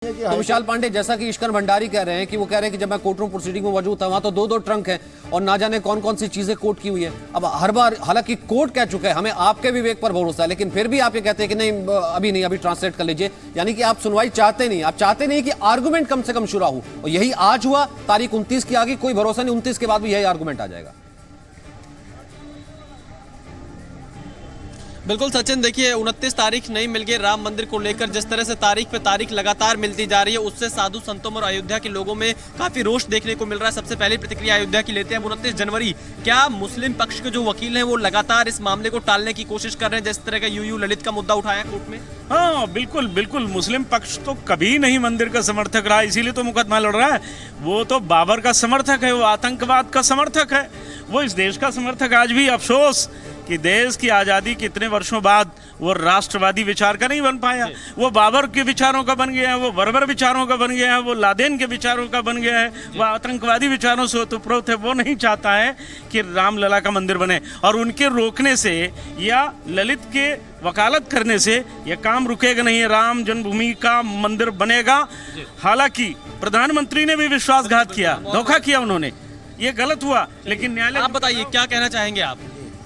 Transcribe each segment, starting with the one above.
तो विशाल पांडे, जैसा कि ईश्वर भंडारी कह रहे हैं कि वो कह रहे हैं कि जब मैं कोर्ट रूम प्रोसीडिंग में मौजूद था वहां तो दो ट्रंक हैं और ना जाने कौन कौन सी चीजें कोर्ट की हुई है। अब हर बार हालांकि कोर्ट कह चुका है, हमें आपके विवेक पर भरोसा है, लेकिन फिर भी आप ये कहते हैं कि नहीं अभी नहीं, अभी ट्रांसलेट कर लीजिए। यानी कि आप सुनवाई चाहते नहीं, आप चाहते नहीं कि आर्गूमेंट कम से कम शुरू हो। और यही आज हुआ, तारीख 29 की आ गई, कोई भरोसा नहीं 29 के बाद भी यही आर्गूमेंट आ जाएगा। बिल्कुल सचिन, देखिए 29 तारीख नहीं मिल गई राम मंदिर को लेकर। जिस तरह से तारीख पे तारीख लगातार मिलती जा रही है, उससे साधु संतों और अयोध्या के लोगों में काफी रोष देखने को मिल रहा है। सबसे पहले प्रतिक्रिया अयोध्या की लेते हैं। 29 जनवरी, क्या मुस्लिम पक्ष के जो वकील हैं वो लगातार इस मामले को टालने की कोशिश कर रहे हैं, जिस तरह का यूयू ललित का मुद्दा उठाया कोर्ट में? हाँ बिल्कुल बिल्कुल, मुस्लिम पक्ष तो कभी नहीं मंदिर का समर्थक रहा, इसीलिए तो मुकदमा लड़ रहा है। वो तो बाबर का समर्थक है, वो आतंकवाद का समर्थक है, वो इस देश का समर्थक। आज भी अफसोस कि देश की आज़ादी के इतने वर्षों बाद वो राष्ट्रवादी विचार का नहीं बन पाया। वो बाबर के विचारों का बन गया है, वो बर्बर विचारों का बन गया है, वो लादेन के विचारों का बन गया है, वो आतंकवादी विचारों से ओतप्रोत है। वो नहीं चाहता है कि रामलला का मंदिर बने, और उनके रोकने से या ललित के वकालत करने से यह काम रुकेगा नहीं। राम जन्मभूमि का मंदिर बनेगा। हालांकि प्रधानमंत्री ने भी विश्वासघात किया, धोखा किया उन्होंने, ये गलत हुआ, लेकिन न्यायालय। आप बताइए क्या कहना चाहेंगे आप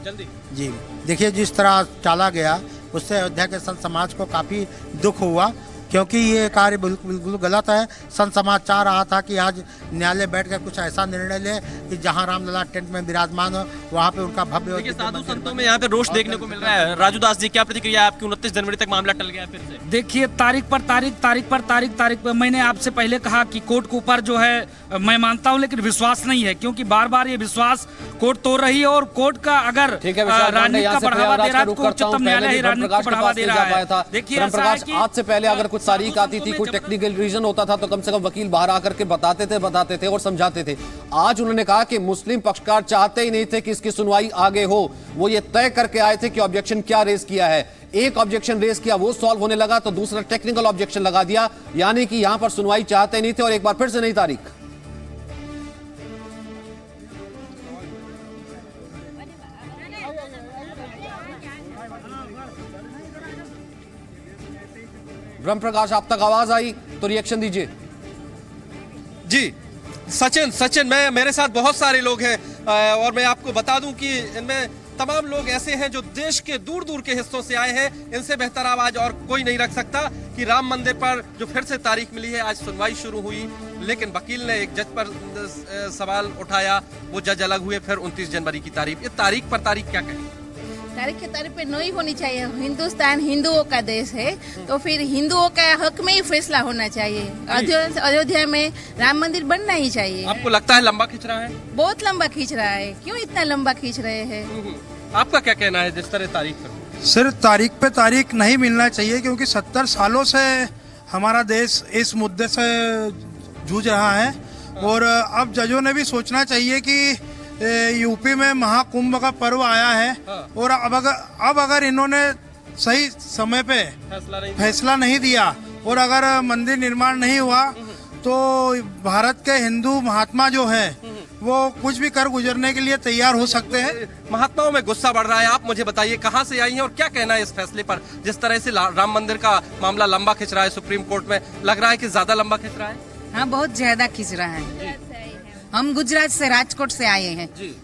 जल्दी? जी देखिए, जिस तरह टाला गया उससे अयोध्या के संत समाज को काफ़ी दुख हुआ, क्योंकि ये कार्य बिल्कुल गलत है। संत समाज चाह रहा था कि आज न्यायालय बैठकर कुछ ऐसा निर्णय ले कि जहां रामलला टेंट में विराजमान हो वहां पे उनका भव्य। देखिए साधु संतों में यहाँ पे रोष देखने को मिल रहा है। राजू दास जी, क्या प्रतिक्रिया है आपकी? 29 जनवरी तक मामला टल गया फिर से। देखिए तारीख पर मैंने आपसे पहले कहा कि कोर्ट के ऊपर जो है मैं मानता हूं, लेकिन विश्वास नहीं है, क्योंकि बार बार ये विश्वास कोर्ट तोड़ रही है। और कोर्ट का अगर राजनीति का बढ़ावा दे रहा है तो उच्चतम न्यायालय ही राजनीति को बढ़ावा दे रहा है। देखिए आज से पहले अगर कुछ तारीख आती थी, कोई टेक्निकल रीजन होता था तो कम से कम वकील बाहर आकर के बताते थे और समझाते थे। आज उन्होंने कहा कि मुस्लिम पक्षकार चाहते ही नहीं थे कि इसकी सुनवाई आगे हो, वो ये तय करके आए थे कि ऑब्जेक्शन क्या रेज किया है। एक ऑब्जेक्शन रेज किया, वो सॉल्व होने लगा, तो दूसरा टेक्निकल ऑब्जेक्शन लगा दिया। यानी कि यहां पर सुनवाई चाहते नहीं थे और एक बार फिर से नई तारीख। ब्रह्म प्रकाश, आप तक आवाज आई तो रिएक्शन दीजिए। जी सचिन, मेरे साथ बहुत सारे लोग हैं और मैं आपको बता दूं कि इनमें तमाम लोग ऐसे हैं जो देश के दूर दूर के हिस्सों से आए हैं। इनसे बेहतर आवाज और कोई नहीं रख सकता कि राम मंदिर पर जो फिर से तारीख मिली है, आज सुनवाई शुरू हुई, लेकिन वकील ने एक जज पर सवाल उठाया, वो जज अलग हुए, फिर 29 जनवरी की तारीख। ये तारीख पर तारीख क्या कहें? तारीख की तारीख पे नहीं होनी चाहिए। हिंदुस्तान हिंदुओं का देश है, तो फिर हिंदुओं का हक में ही फैसला होना चाहिए। अयोध्या में राम मंदिर बनना ही चाहिए। आपको लगता है लंबा खींच रहा है? बहुत लंबा खींच रहा है। क्यों इतना लंबा खींच रहे हैं? आपका क्या कहना है जिस तरह तारीख पर? सिर्फ तारीख पे तारीख नहीं मिलना चाहिए, क्योंकि 70 सालों से हमारा देश इस मुद्दे से जूझ रहा है। और अब जजों ने भी सोचना चाहिए कि यूपी में महाकुंभ का पर्व आया है, और अब अगर इन्होंने सही समय पे फैसला नहीं दिया और अगर मंदिर निर्माण नहीं हुआ तो भारत के हिंदू महात्मा जो है वो कुछ भी कर गुजरने के लिए तैयार हो सकते हैं। महात्माओं में गुस्सा बढ़ रहा है। आप मुझे बताइए कहां से आई हैं और क्या कहना है इस फैसले पर? जिस तरह से राम मंदिर का मामला लंबा खिंच रहा है सुप्रीम कोर्ट में, लग रहा है कि ज्यादा लंबा खिंच रहा है? हाँ, बहुत ज्यादा खींच रहा है। हम गुजरात से, राजकोट से आए हैं। जी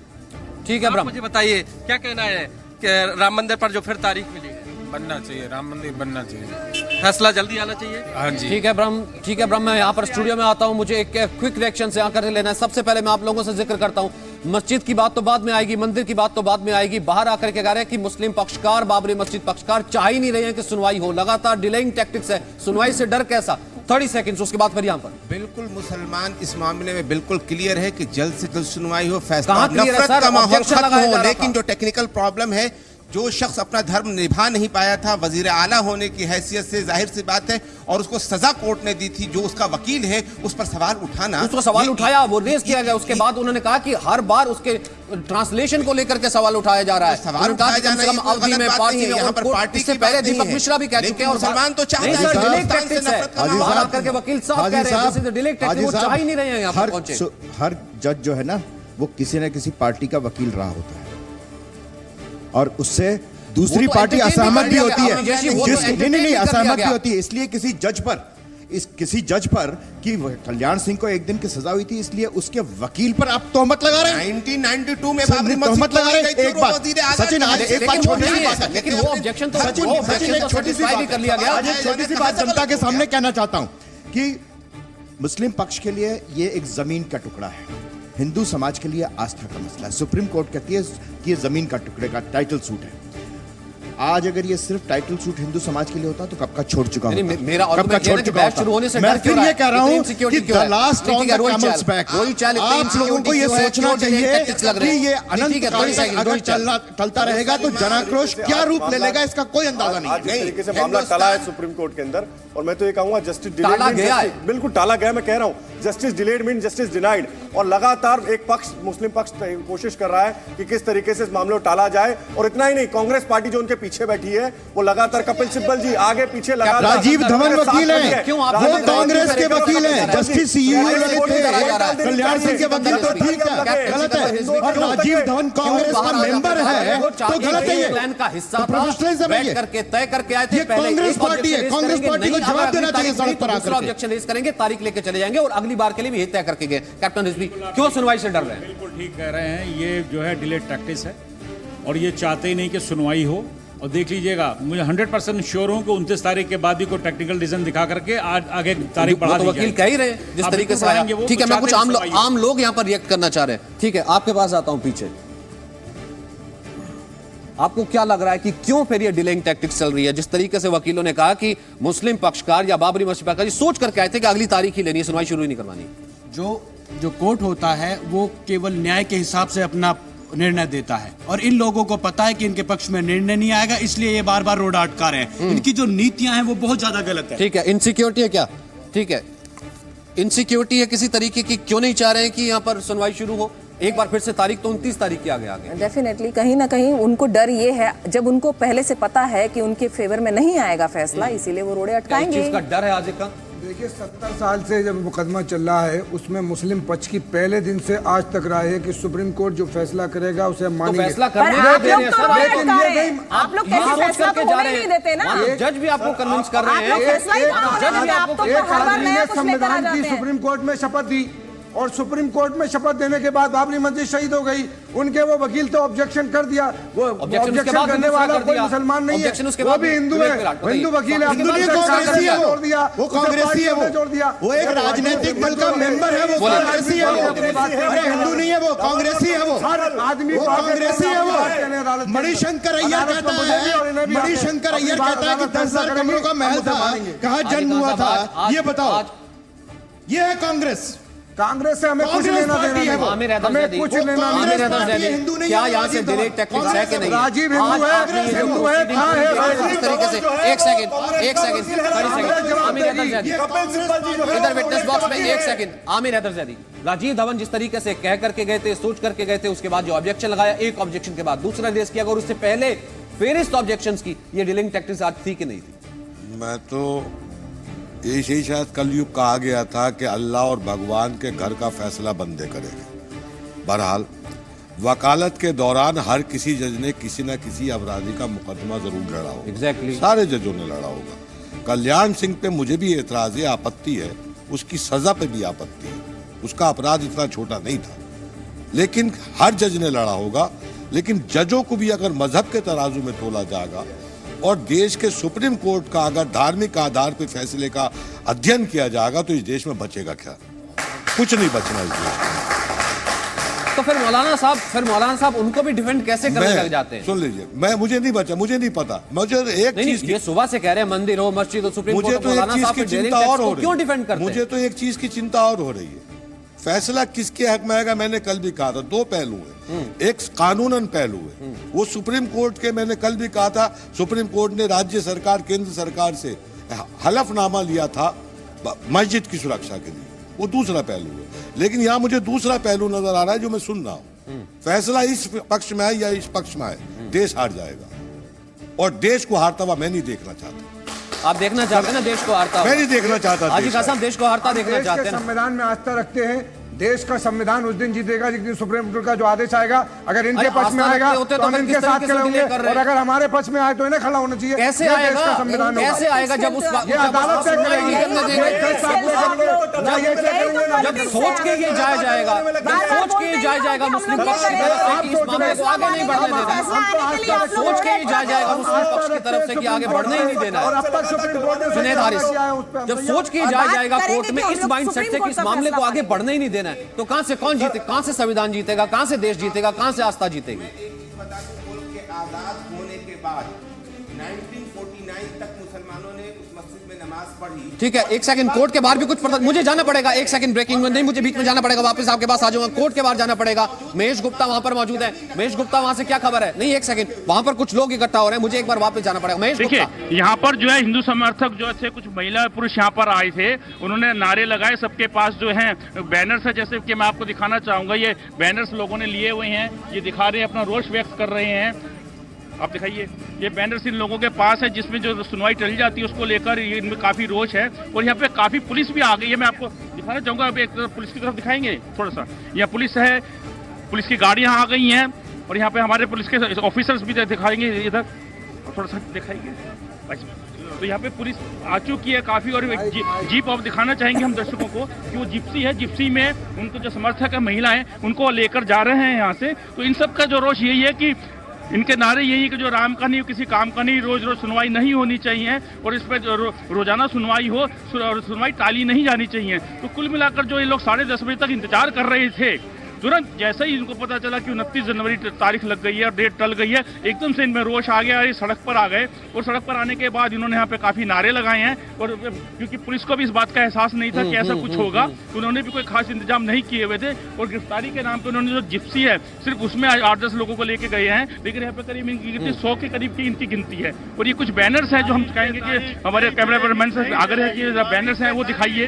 ठीक है ब्रह्म, मुझे बताइए क्या कहना है कि राम मंदिर पर जो फिर तारीख मिली है? बनना चाहिए, राम मंदिर बनना चाहिए, फैसला जल्दी आना चाहिए। हाँ जी ठीक है ब्रह्म, मैं यहाँ पर स्टूडियो में आता हूँ, मुझे एक क्विक रिएक्शन से आकर लेना है। सबसे पहले मैं आप लोगों से जिक्र करता हूँ, मस्जिद की बात तो बाद में आएगी, मंदिर की बात तो बाद में आएगी। बाहर आकर के कह रहे हैं कि मुस्लिम पक्षकार, बाबरी मस्जिद पक्षकार चाह ही नहीं रहे हैं कि सुनवाई हो। लगातार डिलेइंग टैक्टिक्स है। सुनवाई से डर कैसा? 30 सेकंड्स, उसके बाद फिर यहाँ पर। बिल्कुल मुसलमान इस मामले में बिल्कुल क्लियर है कि जल्द से जल्द सुनवाई हो, फैसला कहाँ क्लियर है नफरत सर? का माहौल ऑब्जेक्शन खत्म लगाया जा हो। रहा लेकिन था। जो टेक्निकल प्रॉब्लम है, जो शख्स अपना धर्म निभा नहीं पाया था, वजीर आला होने की हैसियत से, जाहिर सी बात है, और उसको सजा कोर्ट ने दी थी, जो उसका वकील है उस पर सवाल उठाना, उसको सवाल उठाया, वो रेज किया गया। उसके बाद उन्होंने कहा कि हर बार उसके ट्रांसलेशन को लेकर के सवाल उठाया जा रहा है। सवाल उठाया जाना ये कोई गलत बात नहीं है। यहाँ पर पार्टी से पहले दीपक मिश्रा भी कह चुके हैं, मुसलमान तो चाहते हैं वकील साहब कह रहे हैं डिलेइंग टैक्टिक्स, वो चाह ही नहीं रहे हैं यहाँ पर पहुंचे। हर जज जो है ना, वो किसी न किसी पार्टी का वकील रहा होता है, और उससे दूसरी पार्टी असहमत भी होती है। नहीं, असहमत भी होती है। इसलिए किसी जज पर इस किसी जज पर कि कल्याण सिंह को एक दिन की सजा हुई थी, इसलिए उसके वकील पर आप तोहमत लगा रहे हैं। 1992 में बाबरी मस्जिद तोहमत लगा रहे हैं। एक बात सचिन, आज एक बात छोटी सी बात है, लेकिन वो ऑब्जेक्शन तो सचिन एक छोटी सी बात कर लिया गया। आज एक छोटी सी बात जनता के सामने कहना चाहता हूं कि मुस्लिम पक्ष के लिए ये एक जमीन का टुकड़ा है, हिंदू समाज के लिए आस्था का मसला है। सुप्रीम कोर्ट कहती है कि ये जमीन का टुकड़े का टाइटल सूट है। आज अगर ये सिर्फ टाइटल सूट हिंदू समाज के लिए होता तो कब का छोड़ चुका होता। मेरा कब का छोड़ चुका होता। शुरू होने से मैं फिर ये कह रहा हूं कि the last on the camel's back, आप लोगों को ये सोचना चाहिए कि ये अनंत काल तक अगर चलता रहेगा तो जनाक्रोश क्या रूप ले लेगा, इसका कोई अंदाजा नहीं। जिस तरीके से मामला टला है सुप्रीम कोर्ट के अंदर, और मैं तो ये कहूंगा जस्टिस डिलेड, बिल्कुल टाला गया। मैं कह रहा हूं justice delayed mean justice denied, और लगातार एक पक्ष मुस्लिम पक्ष कोशिश कर रहा है कि किस तरीके से इस मामले को टाला जाए। और इतना ही नहीं, कांग्रेस पार्टी जो उनके पीछे बैठी है वो लगातार, कपिल सिब्बल जी आगे पीछे लगातार, राजीव धवन वकील हैं, वो कांग्रेस के वकील हैं, जस्टिस कल्याण सिंह के वकील तो ठीक है, गलत है, और राजीव धवन कांग्रेस का मेंबर है तो गलत है। ये प्लान का हिस्सा प्रोफेशनलिज्म है, करके तय करके आए थे। ये कांग्रेस पार्टी है, कांग्रेस पार्टी को जवाब देना चाहिए सड़क पर आकर। ऑब्जेक्शन रेज करेंगे, तारीख लेके चले जाएंगे और अगली बार के लिए भी तय करके गए। कैप्टन रिजवी क्यों सुनवाई से डर रहे हैं? बिल्कुल ठीक कह रहे हैं, ये जो है डिलेड टैक्टिस है और ये चाहते ही नहीं कि सुनवाई हो। और देख लीजिएगा, मुझे 100% श्योर हूं कि 29 तारीख के बाद भी कोई टेक्निकल रीजन दिखा करके आज आगे तारीख बढ़ा दी वकील कह ही रहे हैं जिस तरीके से आया। ठीक है, मैं कुछ आम लोग यहां पर रिएक्ट करना चाह रहे हैं। ठीक है, आपके पास आता हूं पीछे। आपको क्या लग रहा है कि क्यों फिर ये डिलेइंग टैक्टिक्स चल रही है? जिस तरीके से वकीलों ने कहा कि मुस्लिम पक्षकार या बाबरी मस्जिद पक्षकार सोच करके आए थे कि अगली तारीख ही लेनी है, सुनवाई शुरू ही नहीं करवानी। जो कोर्ट होता है वो केवल न्याय के हिसाब से अपना निर्णय देता है, और इन लोगों को पता है कि इनके पक्ष में निर्णय नहीं आएगा, इसलिए ये बार बार रोड अटका रहे हैं। इनकी जो नीतियां हैं वो बहुत ज्यादा गलत है। ठीक है, इनसिक्योरिटी है क्या? ठीक है, इनसिक्योरिटी है किसी तरीके की, क्यों नहीं चाह रहे हैं कि यहाँ पर सुनवाई शुरू हो? एक बार फिर से तारीख तो 29 तारीख की आगे डेफिनेटली कहीं ना कहीं उनको डर ये है, जब उनको पहले से पता है कि उनके फेवर में नहीं आएगा फैसला, इसीलिए वो रोड़े अटकाएंगे। इसका डर है आज का। देखिए 70 साल से जब मुकदमा चल रहा है उसमें मुस्लिम पक्ष की पहले दिन से आज तक राय है कि सुप्रीम कोर्ट जो फैसला करेगा उसे हम मानेंगे। तो फैसला करने आप लोग कैसे फैसला तो होने नहीं देते ना। जज भी आपको कन्विंस कर रहे हैं। एक आदमी ने संविधान की सुप्रीम कोर्ट में शपथ दी, और सुप्रीम कोर्ट में शपथ देने के बाद बाबरी मस्जिद शहीद हो गई। उनके वो वकील तो ऑब्जेक्शन कर दिया, वो ऑब्जेक्शन करने वाला कोई मुसलमान नहीं है, वो भी हिंदू है, हिंदू वकील है, वो कांग्रेसी है, वो कांग्रेसी है, वो एक राजनीतिक दल का मेंबर है, वो कांग्रेसी है, अरे हिंदू नहीं है, वो कांग्रेसी है, वो आदमी कांग्रेसी है। वो मणिशंकर अय्यर कहता है, मणिशंकर अय्यर कहता है कि 10,000 कमरों का महल था, कहाँ जन्म हुआ था, ये बताओ। ये है कांग्रेस, कांग्रेस से हमें कुछ लेना देना नहीं, हमें कुछ लेना नहीं। हिंदू नहीं, क्या यहाँ से डिलेड टैक्टिक्स है कि नहीं? राजीव हिंदू है, हिंदू है, कहाँ है? इस तरीके से एक सेकंड आमिर हैदर जैदी इधर विटनेस बॉक्स में, एक सेकंड आमिर हैदर जैदी। राजीव धवन जिस तरीके से कह करके गए थे, सोच करके गए थे, उसके बाद जो ऑब्जेक्शन लगाया, एक ऑब्जेक्शन के बाद दूसरा रेस किया, अगर उससे पहले फेरिस्ट ऑब्जेक्शंस की, ये डिलेइंग टैक्टिक्स आज थी कि नहीं थी? मैं तो यही शायद कलयुग कहा गया था कि अल्लाह और भगवान के घर का फैसला बंदे करेंगे। बहरहाल वकालत के दौरान हर किसी जज ने किसी न किसी अपराधी का मुकदमा जरूर लड़ा होगा। Exactly. सारे जजों ने लड़ा होगा। कल्याण सिंह पे मुझे भी एतराज है, आपत्ति है, उसकी सजा पे भी आपत्ति है, उसका अपराध इतना छोटा नहीं था, लेकिन हर जज ने लड़ा होगा। लेकिन जजों को भी अगर मजहब के तराजू में तोला जाएगा और देश के सुप्रीम कोर्ट का अगर धार्मिक आधार पर फैसले का अध्ययन किया जाएगा तो इस देश में बचेगा क्या? कुछ नहीं बचना इस देश में। तो फिर मौलाना साहब उनको भी डिफेंड कैसे करने लग जाते हैं? सुन लीजिए, मुझे नहीं बचा, मुझे नहीं पता। मुझे एक चीज, ये सुबह से कह रहे हैं मंदिर हो, मस्जिद हो, सुप्रीम कोर्ट, मुझे तो एक चीज की चिंता और हो रही है। क्यों डिफेंड करते हैं? मुझे तो एक चीज की चिंता और हो रही है, फैसला किसके हक में आएगा। मैंने कल भी कहा था, दो पहलू है, एक कानूनन पहलू है, वो सुप्रीम कोर्ट के, मैंने कल भी कहा था, सुप्रीम कोर्ट ने राज्य सरकार, केंद्र सरकार से हलफनामा लिया था मस्जिद की सुरक्षा के लिए, वो दूसरा पहलू है। लेकिन यहाँ मुझे दूसरा पहलू नजर आ रहा है जो मैं सुन रहा हूँ, फैसला इस पक्ष में है या इस पक्ष में है, देश हार जाएगा, और देश को हारता हुआ मैं नहीं देखना चाहता। आप देखना चाहते हैं ना देश को हारता? मैं नहीं देखना चाहता। हाजी खान साहब देश को हारता देखना चाहते हैं। संविधान में आस्था रखते हैं, देश का संविधान उस दिन जीतेगा जिस दिन सुप्रीम कोर्ट का जो आदेश आएगा, अगर इनके पक्ष में आएगा तो हम इनके साथ खड़े होंगे, और अगर हमारे पक्ष में आए तो इन्हें खड़ा होना चाहिए। कैसे आएगा? संविधान कैसे आएगा जब उस ये अदालत तय करेगी। जब सोच के ये जाया जाएगा, सोच के ये जाया जाएगा मुस्लिम पक्ष की तरफ से कि इस मामले को आगे नहीं बढ़ने देना, सोच के ये जाया जाएगा मुस्लिम पक्ष की तरफ से कि आगे बढ़ने ही नहीं देना है। जुनैद हारिस, जब सोच के जाया जाएगा कोर्ट में इस माइंडसेट से कि इस मामले को आगे बढ़ने ही नहीं देना है, तो कहां से कौन जीते, कहां से संविधान जीतेगा, कहां से देश जीतेगा, कहां से आस्था जीतेगी? मुल्क के आजाद होने के बाद 1949 तक मुसलमानों ने उस मस्जिद में नमाज पढ़ी। ठीक है, एक सेकंड, कोर्ट के बाहर भी कुछ मुझे जाना पड़ेगा, एक सेकंड, ब्रेकिंग में नहीं, मुझे बीच में जाना पड़ेगा, वापस आपके पास आ जाऊंगा, कोर्ट के बाहर जाना पड़ेगा। महेश गुप्ता वहां पर मौजूद है, महेश गुप्ता वहां से क्या खबर है? नहीं, एक सेकंड, वहां पर कुछ लोग इकट्ठा हो रहे हैं, मुझे एक बार वापस जाना पड़ेगा। महेश गुप्ता, यहाँ पर जो है हिंदू समर्थक जो थे, कुछ महिला पुरुष यहाँ पर आए थे, उन्होंने नारे लगाए, सबके पास जो है बैनर्स है, जैसे कि मैं आपको दिखाना चाहूंगा, ये बैनर्स लोगों ने लिए हुए हैं, ये दिखा रहे हैं, अपना रोष व्यक्त कर रहे हैं। आप दिखाइए, ये बैनर्स इन लोगों के पास है जिसमें जो सुनवाई टल जाती है उसको लेकर इनमें काफी रोष है, और यहाँ पे काफी पुलिस भी आ गई है। मैं आपको दिखाना चाहूंगा, अब एक पुलिस की तरफ दिखाएंगे थोड़ा सा, यहाँ पुलिस है, पुलिस की गाड़ियां आ गई हैं, और यहाँ पे हमारे पुलिस के ऑफिसर्स भी दिखाएंगे, इधर थोड़ा सा दिखाइए। तो यहाँ पे पुलिस आ चुकी है काफी, और जीप आप दिखाना चाहेंगे हम दर्शकों को कि वो जिप्सी है, जिप्सी में उनको जो समर्थक है महिलाएं उनको लेकर जा रहे हैं यहाँ से। तो इन सब का जो रोष यही है कि इनके नारे यही है कि जो राम का नहीं, किसी काम का नहीं, रोज रोज सुनवाई नहीं होनी चाहिए, और इस पर रोजाना सुनवाई हो, सुनवाई टाली नहीं जानी चाहिए। तो कुल मिलाकर जो ये लोग 10:30 बजे तक इंतजार कर रहे थे, तुरंत जैसे ही इनको पता चला कि 29 जनवरी तारीख लग गई है और डेट टल गई है, एकदम से इनमें रोष आ गया, ये सड़क पर आ गए, और सड़क पर आने के बाद इन्होंने यहाँ पे काफी नारे लगाए हैं, और क्योंकि पुलिस को भी इस बात का एहसास नहीं था कि ऐसा कुछ होगा, तो उन्होंने भी कोई खास इंतजाम नहीं किए हुए थे, और गिरफ्तारी के नाम पे उन्होंने जो जिप्सी है सिर्फ उसमें 8-10 लोगों को लेके गए हैं, लेकिन यहाँ पे करीब इनकी गिनती 100 के करीब की इनकी गिनती है। और ये कुछ बैनर्स हैं जो हम कहेंगे कि हमारे कैमरा मैन से आग्रह है कि बैनर्स हैं वो दिखाइए।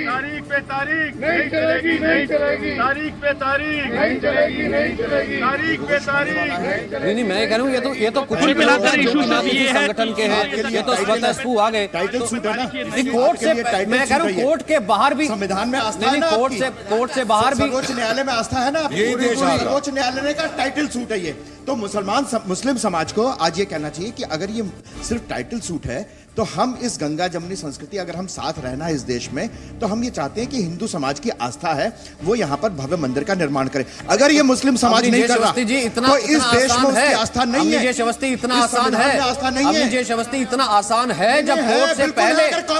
तारीख पे तारीख नहीं चलेगी, नहीं चलेगी, तारीख पे तारीख नहीं चलेगी, नहीं चलेगी, तारीख पे तारीख नहीं, मैं कह रहा हूँ ये तो कुछ मिलाकर इशू संगठन के हैं, ये तो स्वतःस्फूर्त आ गए। टाइटल सूट है ना, कोर्ट से मैं कह रहा हूँ कोर्ट के बाहर भी संविधान में आस्था है ना, कोर्ट से बाहर भी सर्वोच्च न्यायालय में आस्था है ना, सर्वोच्च न्यायालय का टाइटल सूट है ये। तो मुस्लिम समाज को आज ये कहना चाहिए कि अगर ये सिर्फ टाइटल सूट है, तो हम इस गंगा जमनी संस्कृति, अगर हम साथ रहना है इस देश में, तो हम ये चाहते हैं कि हिंदू समाज की आस्था है वो यहाँ पर भव्य मंदिर का निर्माण करे। अगर ये मुस्लिम समाज नहीं कर रहा तो इस देश में उसकी आस्था नहीं है। अवस्थी इतना आसान है, आस्था नहीं है। अवस्थी इतना आसान है जब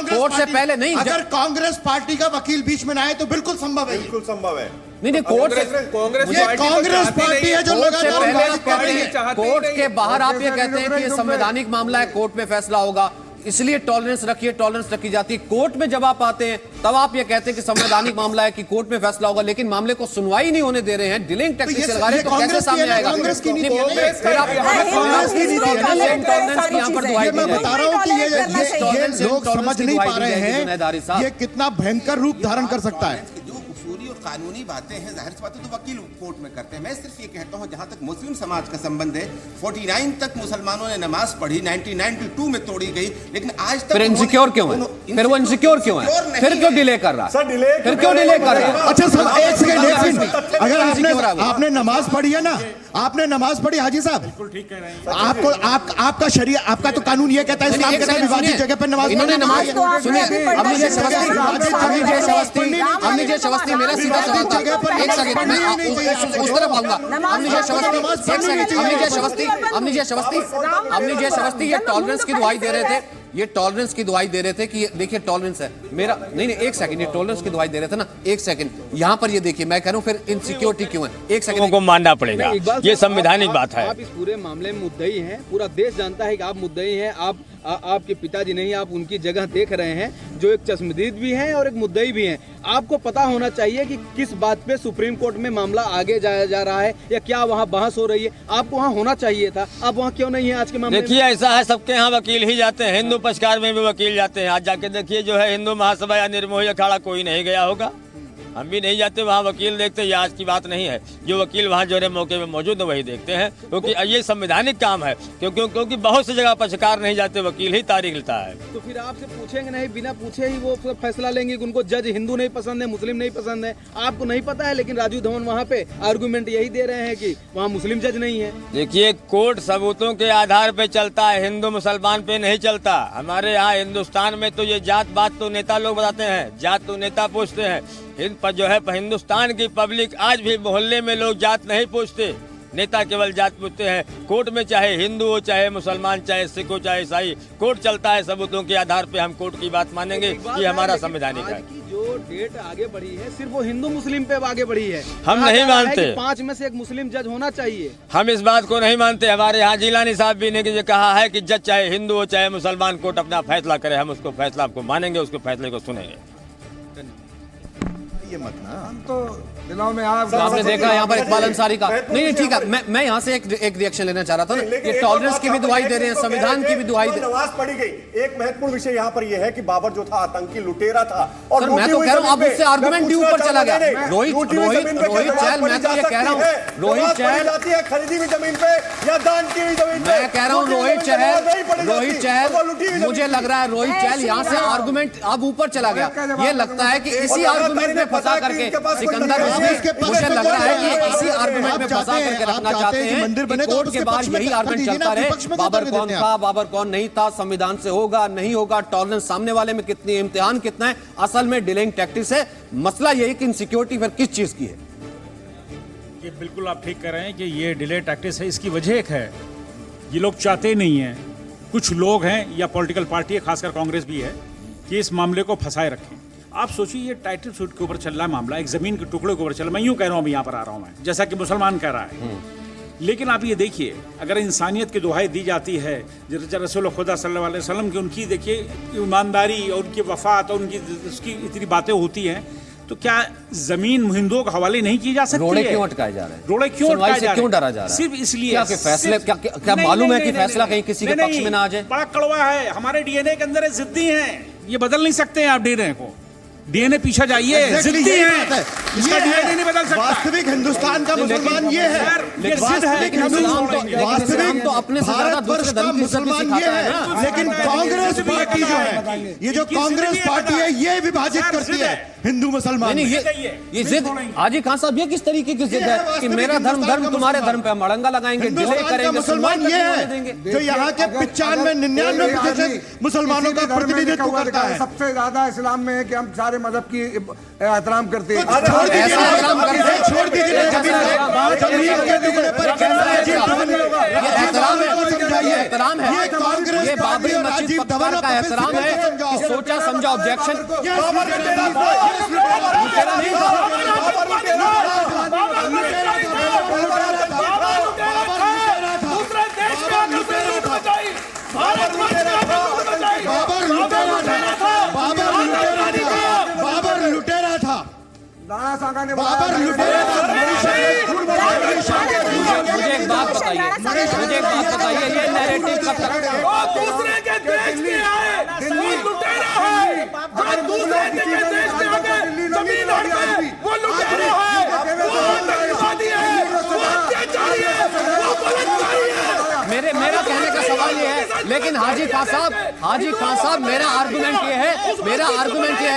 कोर्ट से पहले नहीं, अगर कांग्रेस पार्टी का वकील बीच में ना आए तो बिल्कुल संभव है, बिल्कुल संभव है। नहीं, कांग्रेस पार्टी है जो कोर्ट के बाहर आप ये कहते हैं कि ये संवैधानिक मामला है, कोर्ट में फैसला होगा, इसलिए टॉलरेंस रखी जाती है। कोर्ट में जब आप आते हैं तब आप ये कहते हैं कि संवैधानिक मामला है कि कोर्ट में फैसला होगा, लेकिन मामले को सुनवाई नहीं होने दे रहे हैं, डिलेइंग टैक्टिक्स लगा रहे हैं, तो कैसे सामने आएगा? कांग्रेस की नीति है, फिर आप टॉलरेंस की यहाँ पर दुहाई दी मैं बता रहा हूँ कि ये लोग समझ नहीं पा रहे हैं ये कितना भयंकर रूप धारण कर सकता है। कानूनी बातें हैं, जाहिर सी बात है तो वकील कोर्ट में करते हैं। मैं सिर्फ ये कहता हूं, जहां तक मुस्लिम समाज का संबंध है, 49 तक मुसलमानों ने नमाज पढ़ी, 1992 में तोड़ी गई, लेकिन आज तक फिर इनसिक्योर क्यों है? फिर वो इनसिक्योर क्यों है? फिर क्यों डिले कर रहा है? फिर क्यों डिले कर रहा है? अच्छा सर, एक सेकंड, अगर आपने नमाज पढ़ी है ना, आपने नमाज पढ़ी हाजी साहब, बिल्कुल ठीक कह रहे हैं आपको, आपका शरीया, आपका तो कानून ये कहता है इस्लाम कहता है विवादित जगह पर नमाज। इन्होंने नमाज सुनिए, अमनी जय अवस्थी मेरा सीधा सवाल था, एक सेकंड मैं उस तरफ आऊंगा। अमनी जय अवस्थी ये टॉलरेंस की दुहाई दे रहे थे, ये टॉलरेंस की दुहाई दे रहे थे कि देखिए टॉलरेंस है मेरा, नहीं एक सेकंड, ये टॉलरेंस की दुहाई दे रहे थे ना, एक सेकंड यहाँ पर ये देखिए, मैं कह रहा हूँ फिर इनसिक्योरिटी क्यों है? एक सेकंड को मानना पड़ेगा, ये संवैधानिक बात है। आप इस पूरे मामले में मुद्दई हैं, पूरा देश जानता है कि आप मुद्दई हैं, आपके पिताजी नहीं, आप उनकी जगह देख रहे हैं, जो एक चश्मदीद भी हैं और एक मुद्दई भी हैं। आपको पता होना चाहिए कि किस बात पे सुप्रीम कोर्ट में मामला आगे जाया जा रहा है, या क्या वहाँ बहस हो रही है, आपको वहाँ होना चाहिए था, आप वहाँ क्यों नहीं है आज के मामले? देखिए ऐसा है, सबके यहाँ वकील ही जाते हैं, हिंदू पक्षकार में भी वकील जाते हैं। आज जाके देखिए जो है हिंदू महासभा या निर्मोही अखाड़ा कोई नहीं गया होगा, हम भी नहीं जाते वहाँ वकील देखते, ये आज की बात नहीं है। जो वकील वहाँ जो है मौके में मौजूद है वही देखते हैं, क्योंकि ये संवैधानिक काम है। क्योंकि बहुत सी जगह पक्षकार नहीं जाते, वकील ही तारीख लेता है। तो फिर आपसे पूछेंगे नहीं, बिना पूछे ही वो फैसला लेंगे कि उनको जज हिंदू नहीं पसंद है, मुस्लिम नहीं पसंद है। आपको नहीं पता है, लेकिन राजू धवन वहाँ पे आर्गुमेंट यही दे रहे हैं कि वहाँ मुस्लिम जज नहीं है। देखिए, कोर्ट सबूतों के आधार पे चलता है, हिंदू मुसलमान पे नहीं चलता। हमारे यहाँ हिंदुस्तान में तो ये जात बात तो नेता लोग बताते हैं, जात तो नेता पूछते हैं। जो है हिंदुस्तान की पब्लिक आज भी मोहल्ले में लोग जात नहीं पूछते, नेता केवल जात पूछते हैं। कोर्ट में चाहे हिंदू हो, चाहे मुसलमान, चाहे सिख हो, चाहे ईसाई, कोर्ट चलता है सबूतों के आधार पे। हम कोर्ट की बात मानेंगे, ये हमारा संवैधानिक है। जो डेट आगे बढ़ी है सिर्फ वो हिंदू मुस्लिम पे आगे बढ़ी है। हम नहीं मानते 5 में से एक मुस्लिम जज होना चाहिए। हम इस बात को नहीं मानते। हमारे यहाँ जिलानी साहब भी ने ये कहा है कि जज चाहे हिंदू हो चाहे मुसलमान, कोर्ट अपना फैसला करे, हम उसको फैसला आपको मानेंगे, उसके फैसले को सुनेंगे। ये मत ना, हम तो दिलों में आप आपने देखा यहाँ पर इकबाल अंसारी का नहीं ठीक है। मैं यहाँ से एक रिएक्शन लेना चाह रहा था। ये टॉलरेंस की भी दुहाई दे रहे हैं, संविधान की भी दुहाई दे रहे हैं। नमाज पढ़ी गई। एक महत्वपूर्ण विषय यहाँ पर यह है कि बाबर जो था आतंकी लुटेरा था, और सर मैं तो कह रहा हूँ, अब उससे आर्गुमेंट भी ऊपर चला गया। रोहित चहल, मैं तो ये कह रहा हूँ, रोहित चहल जाती है खरीदी हुई जमीन पे या दान की हुई जमीन पे। मैं कह रहा हूँ रोहित चहल, मुझे लग रहा है रोहित चहल यहाँ से आर्गुमेंट अब ऊपर चला गया। ये लगता है कि इसी आर्गुमेंट में फंसा करके सिकंदर मुझे लग रहा है कि इसी आर्गुमेंट में फंसा करके रखना चाहते हैं मंदिर बने तो कोर्ट के बाद यही आर्गुमेंट चलता रहे, बाबर कौन था, बाबर कौन नहीं था, संविधान से होगा नहीं होगा, टॉलरेंस सामने वाले में कितनी, इम्तिहान कितना है। असल में डिलेइंग टैक्टिक्स है। मसला यही कि इनसिक्योरिटी फिर किस चीज की है। ये बिल्कुल आप ठीक कह रहे हैं कि ये डिले टैक्टिक्स है। इसकी वजह एक है, ये लोग चाहते नहीं हैं, कुछ लोग हैं या पॉलिटिकल पार्टी है, खासकर कांग्रेस भी है, कि इस मामले को फंसाए रखें। आप सोचिए, ये टाइटल सूट के ऊपर चल रहा है मामला, एक जमीन के टुकड़े के ऊपर चल रहा है। मैं यूं कह रहा हूं, अभी यहाँ पर आ रहा हूं मैं, जैसा कि मुसलमान कह रहा है। लेकिन आप ये देखिए, अगर इंसानियत की दुहाई दी जाती है, रसूल खुदा सल्लल्लाहु अलैहि वसल्लम की, उनकी देखिए ईमानदारी और उनकी वफात और उनकी उसकी इतनी बातें होती हैं, तो क्या जमीन हिंदुओं के हवाले नहीं की जा सकती है? रोड़े क्यों अटकाए जा रहे हैं? रोड़े क्यों अटकाए जा रहे हैं? क्यों डरा जा रहा है? सिर्फ इसलिए क्या कि फैसले क्या मालूम है कि फैसला कहीं किसी के पक्ष में ना आ जाए? बड़ा कड़वा है, हमारे डीएनए के अंदर जिद्दी हैं, ये बदल नहीं सकते हैं आप डीएनए को। डीएनए पीछे जाइए, जिद्दी है, इसका डीएनए नहीं बदल सकता। वास्तविक हिंदुस्तान का मुसलमान ये है, वास्तविक तो अपने भारतवर्ष का मुसलमान ये है। लेकिन कांग्रेस पार्टी जो है, ये जो कांग्रेस पार्टी है, ये विभाजित करती है हिंदू मुसलमान। ये जिद हाजी खान साहब, ये किस तरीके की जिद है कि मेरा धर्म तुम्हारे धर्म पे हम अड़ंगा लगाएंगे, डिले करेंगे। मुसलमान ये है जो यहाँ के 95-99% मुसलमानों का प्रतिनिधित्व करता है। सबसे ज्यादा इस्लाम में है कि हम सारे मजहब की एहतराम करते हैं। छोड़ दीजिए, एहतराम है, ये बाबरी मस्जिद पक्का का एहतराम है। सोचा समझा ऑब्जेक्शन बाबर लुटेरा था, राणा सांगा ने बाबर लुटेरा था। मुझे एक बात बताइए, ये नैरेटिव कब तक दूसरे के देश में आए लुटेरा है, दूसरे के देश में आके जमीन हड़पे वो लुटेरा है, वो आतंकवादी है, वो अत्याचारी है, वो बलात्कारी है। मेरा कहने का सवाल ये है, लेकिन हाजी खान साहब मेरा आर्गुमेंट ये है,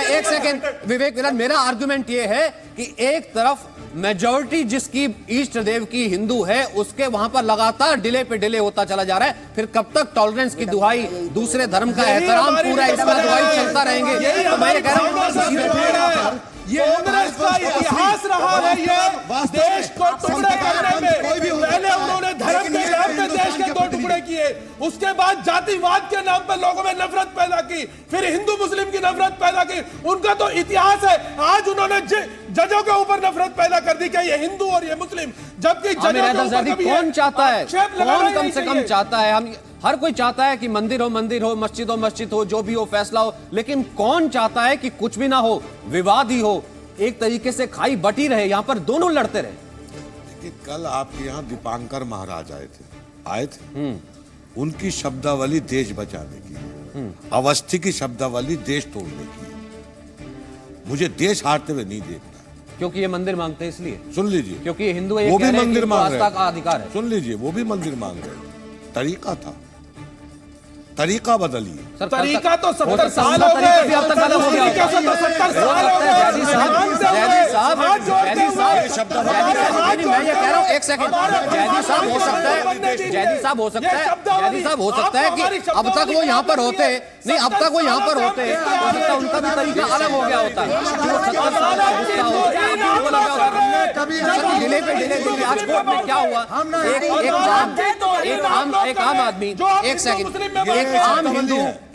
एक सेकंड विवेक विलन, मेरा आर्गुमेंट ये है कि एक तरफ मेजॉरिटी जिसकी इष्ट देव की हिंदू है, उसके वहां पर लगातार डिले पे डिले होता चला जा रहा है। फिर कब तक टॉलरेंस की दुहाई, दूसरे धर्म का एहतराम, पूरा इसका दुहाई चलता रहेंगे? तो मैं कह रहा हूं ये कांग्रेस का इतिहास रहा है, ये देश को टुकड़े करने में। पहले उन्होंने धर्म के नाम पे देश के 2 टुकड़े किए, उसके बाद जातिवाद के नाम पे लोगों में नफरत पैदा की, फिर हिंदू मुस्लिम की नफरत पैदा की। उनका तो इतिहास है। आज उन्होंने जजों के ऊपर नफरत पैदा कर दी, क्या ये हिंदू और ये मुस्लिम, जबकि कौन चाहता है, कौन कम से कम चाहता है, हम हर कोई चाहता है कि मंदिर हो, मस्जिद हो, जो भी हो फैसला हो, लेकिन कौन चाहता है कि कुछ भी ना हो, विवाद ही हो, एक तरीके से खाई बटी रहे, यहां पर दोनों लड़ते रहे। देखिए, कल आपके यहाँ दीपांकर महाराज आए थे। उनकी शब्दावली देश बचाने की, अवस्थी की शब्दावली देश तोड़ने की। मुझे देश हारते हुए नहीं देखना। क्योंकि ये मंदिर मांगते हैं इसलिए। सुन लीजिए, क्योंकि ये हिंदू है, वो भी मंदिर मांग आस्था का अधिकार है। सुन लीजिए, वो भी मंदिर मांग रहे, तरीका था, तरीका बदलिए। तरीका तो 70 साल हो गए, अब तक गलत हो गया। तरीका से तो 70 साल हो गए। जैदी साहब, मैं ये कह रहा हूँ, एक सेकंड, जैदी साहब हो सकता है, जैदी साहब हो सकता है, जैदी साहब हो सकता है कि अब तक वो यहाँ पर होते नहीं, अब तक वो यहाँ पर होते हो सकता है उनका भी तरीका अलग हो गया होता है। डिले पे डिले, आज कोर्ट में क्या हुआ, एक आम आदमी, एक सेकंड,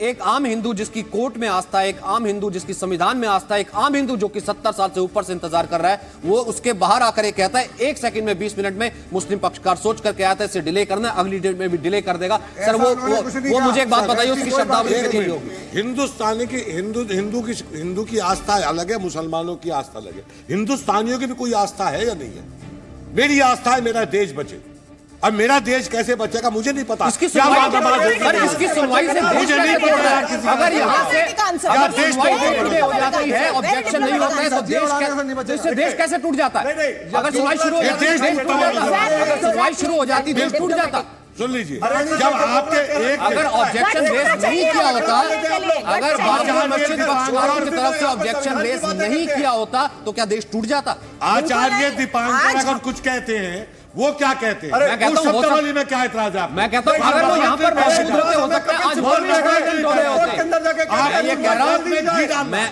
एक आम हिंदू जिसकी कोर्ट में आस्था है, एक आम हिंदू जिसकी संविधान में आस्था है, एक आम हिंदू जो कि 70 साल से ऊपर से इंतजार कर रहा है, वो उसके बाहर आकर ये कहता है 1 सेकंड में 20 मिनट में मुस्लिम पक्षकार सोच करके आता है, इसे डिले करना है, अगली डेट में भी डिले कर देगा। सर वो मुझे एक बात बताइए, उसकी शब्दावली कितनी होगी? हिंदुस्तानी की हिंदू की आस्था अलग है, मुसलमानों की आस्था अलग है। हिंदुस्तानियों की भी कोई आस्था है या नहीं है? मेरी आस्था है मेरा देश बचे। अब मेरा देश कैसे बचेगा मुझे नहीं पता। इसकी सुनवाई से मुझे नहीं पता। अगर यहाँ से अगर देश हो जाती है, ऑब्जेक्शन नहीं होता है, तो देश कैसे टूट जाता है? अगर सुनवाई शुरू हो जाती है, अगर सुनवाई शुरू हो जाती देश टूट जाता। सुन लीजिए, जब आपके एक अगर ऑब्जेक्शन रेस नहीं किया होता, अगर बादशाह मस्जिद पक्षकारों की तरफ से ऑब्जेक्शन रेस नहीं किया होता, तो क्या देश टूट जाता? आचार्य दीपांकर अगर कुछ कहते हैं, वो क्या कहते हैं? मैं कहता हूं शब्दावली में क्या ऐतराज है? मैं कहता हूं अगर वो यहाँ पर मौजूद होते, हो सकता है आज बहुत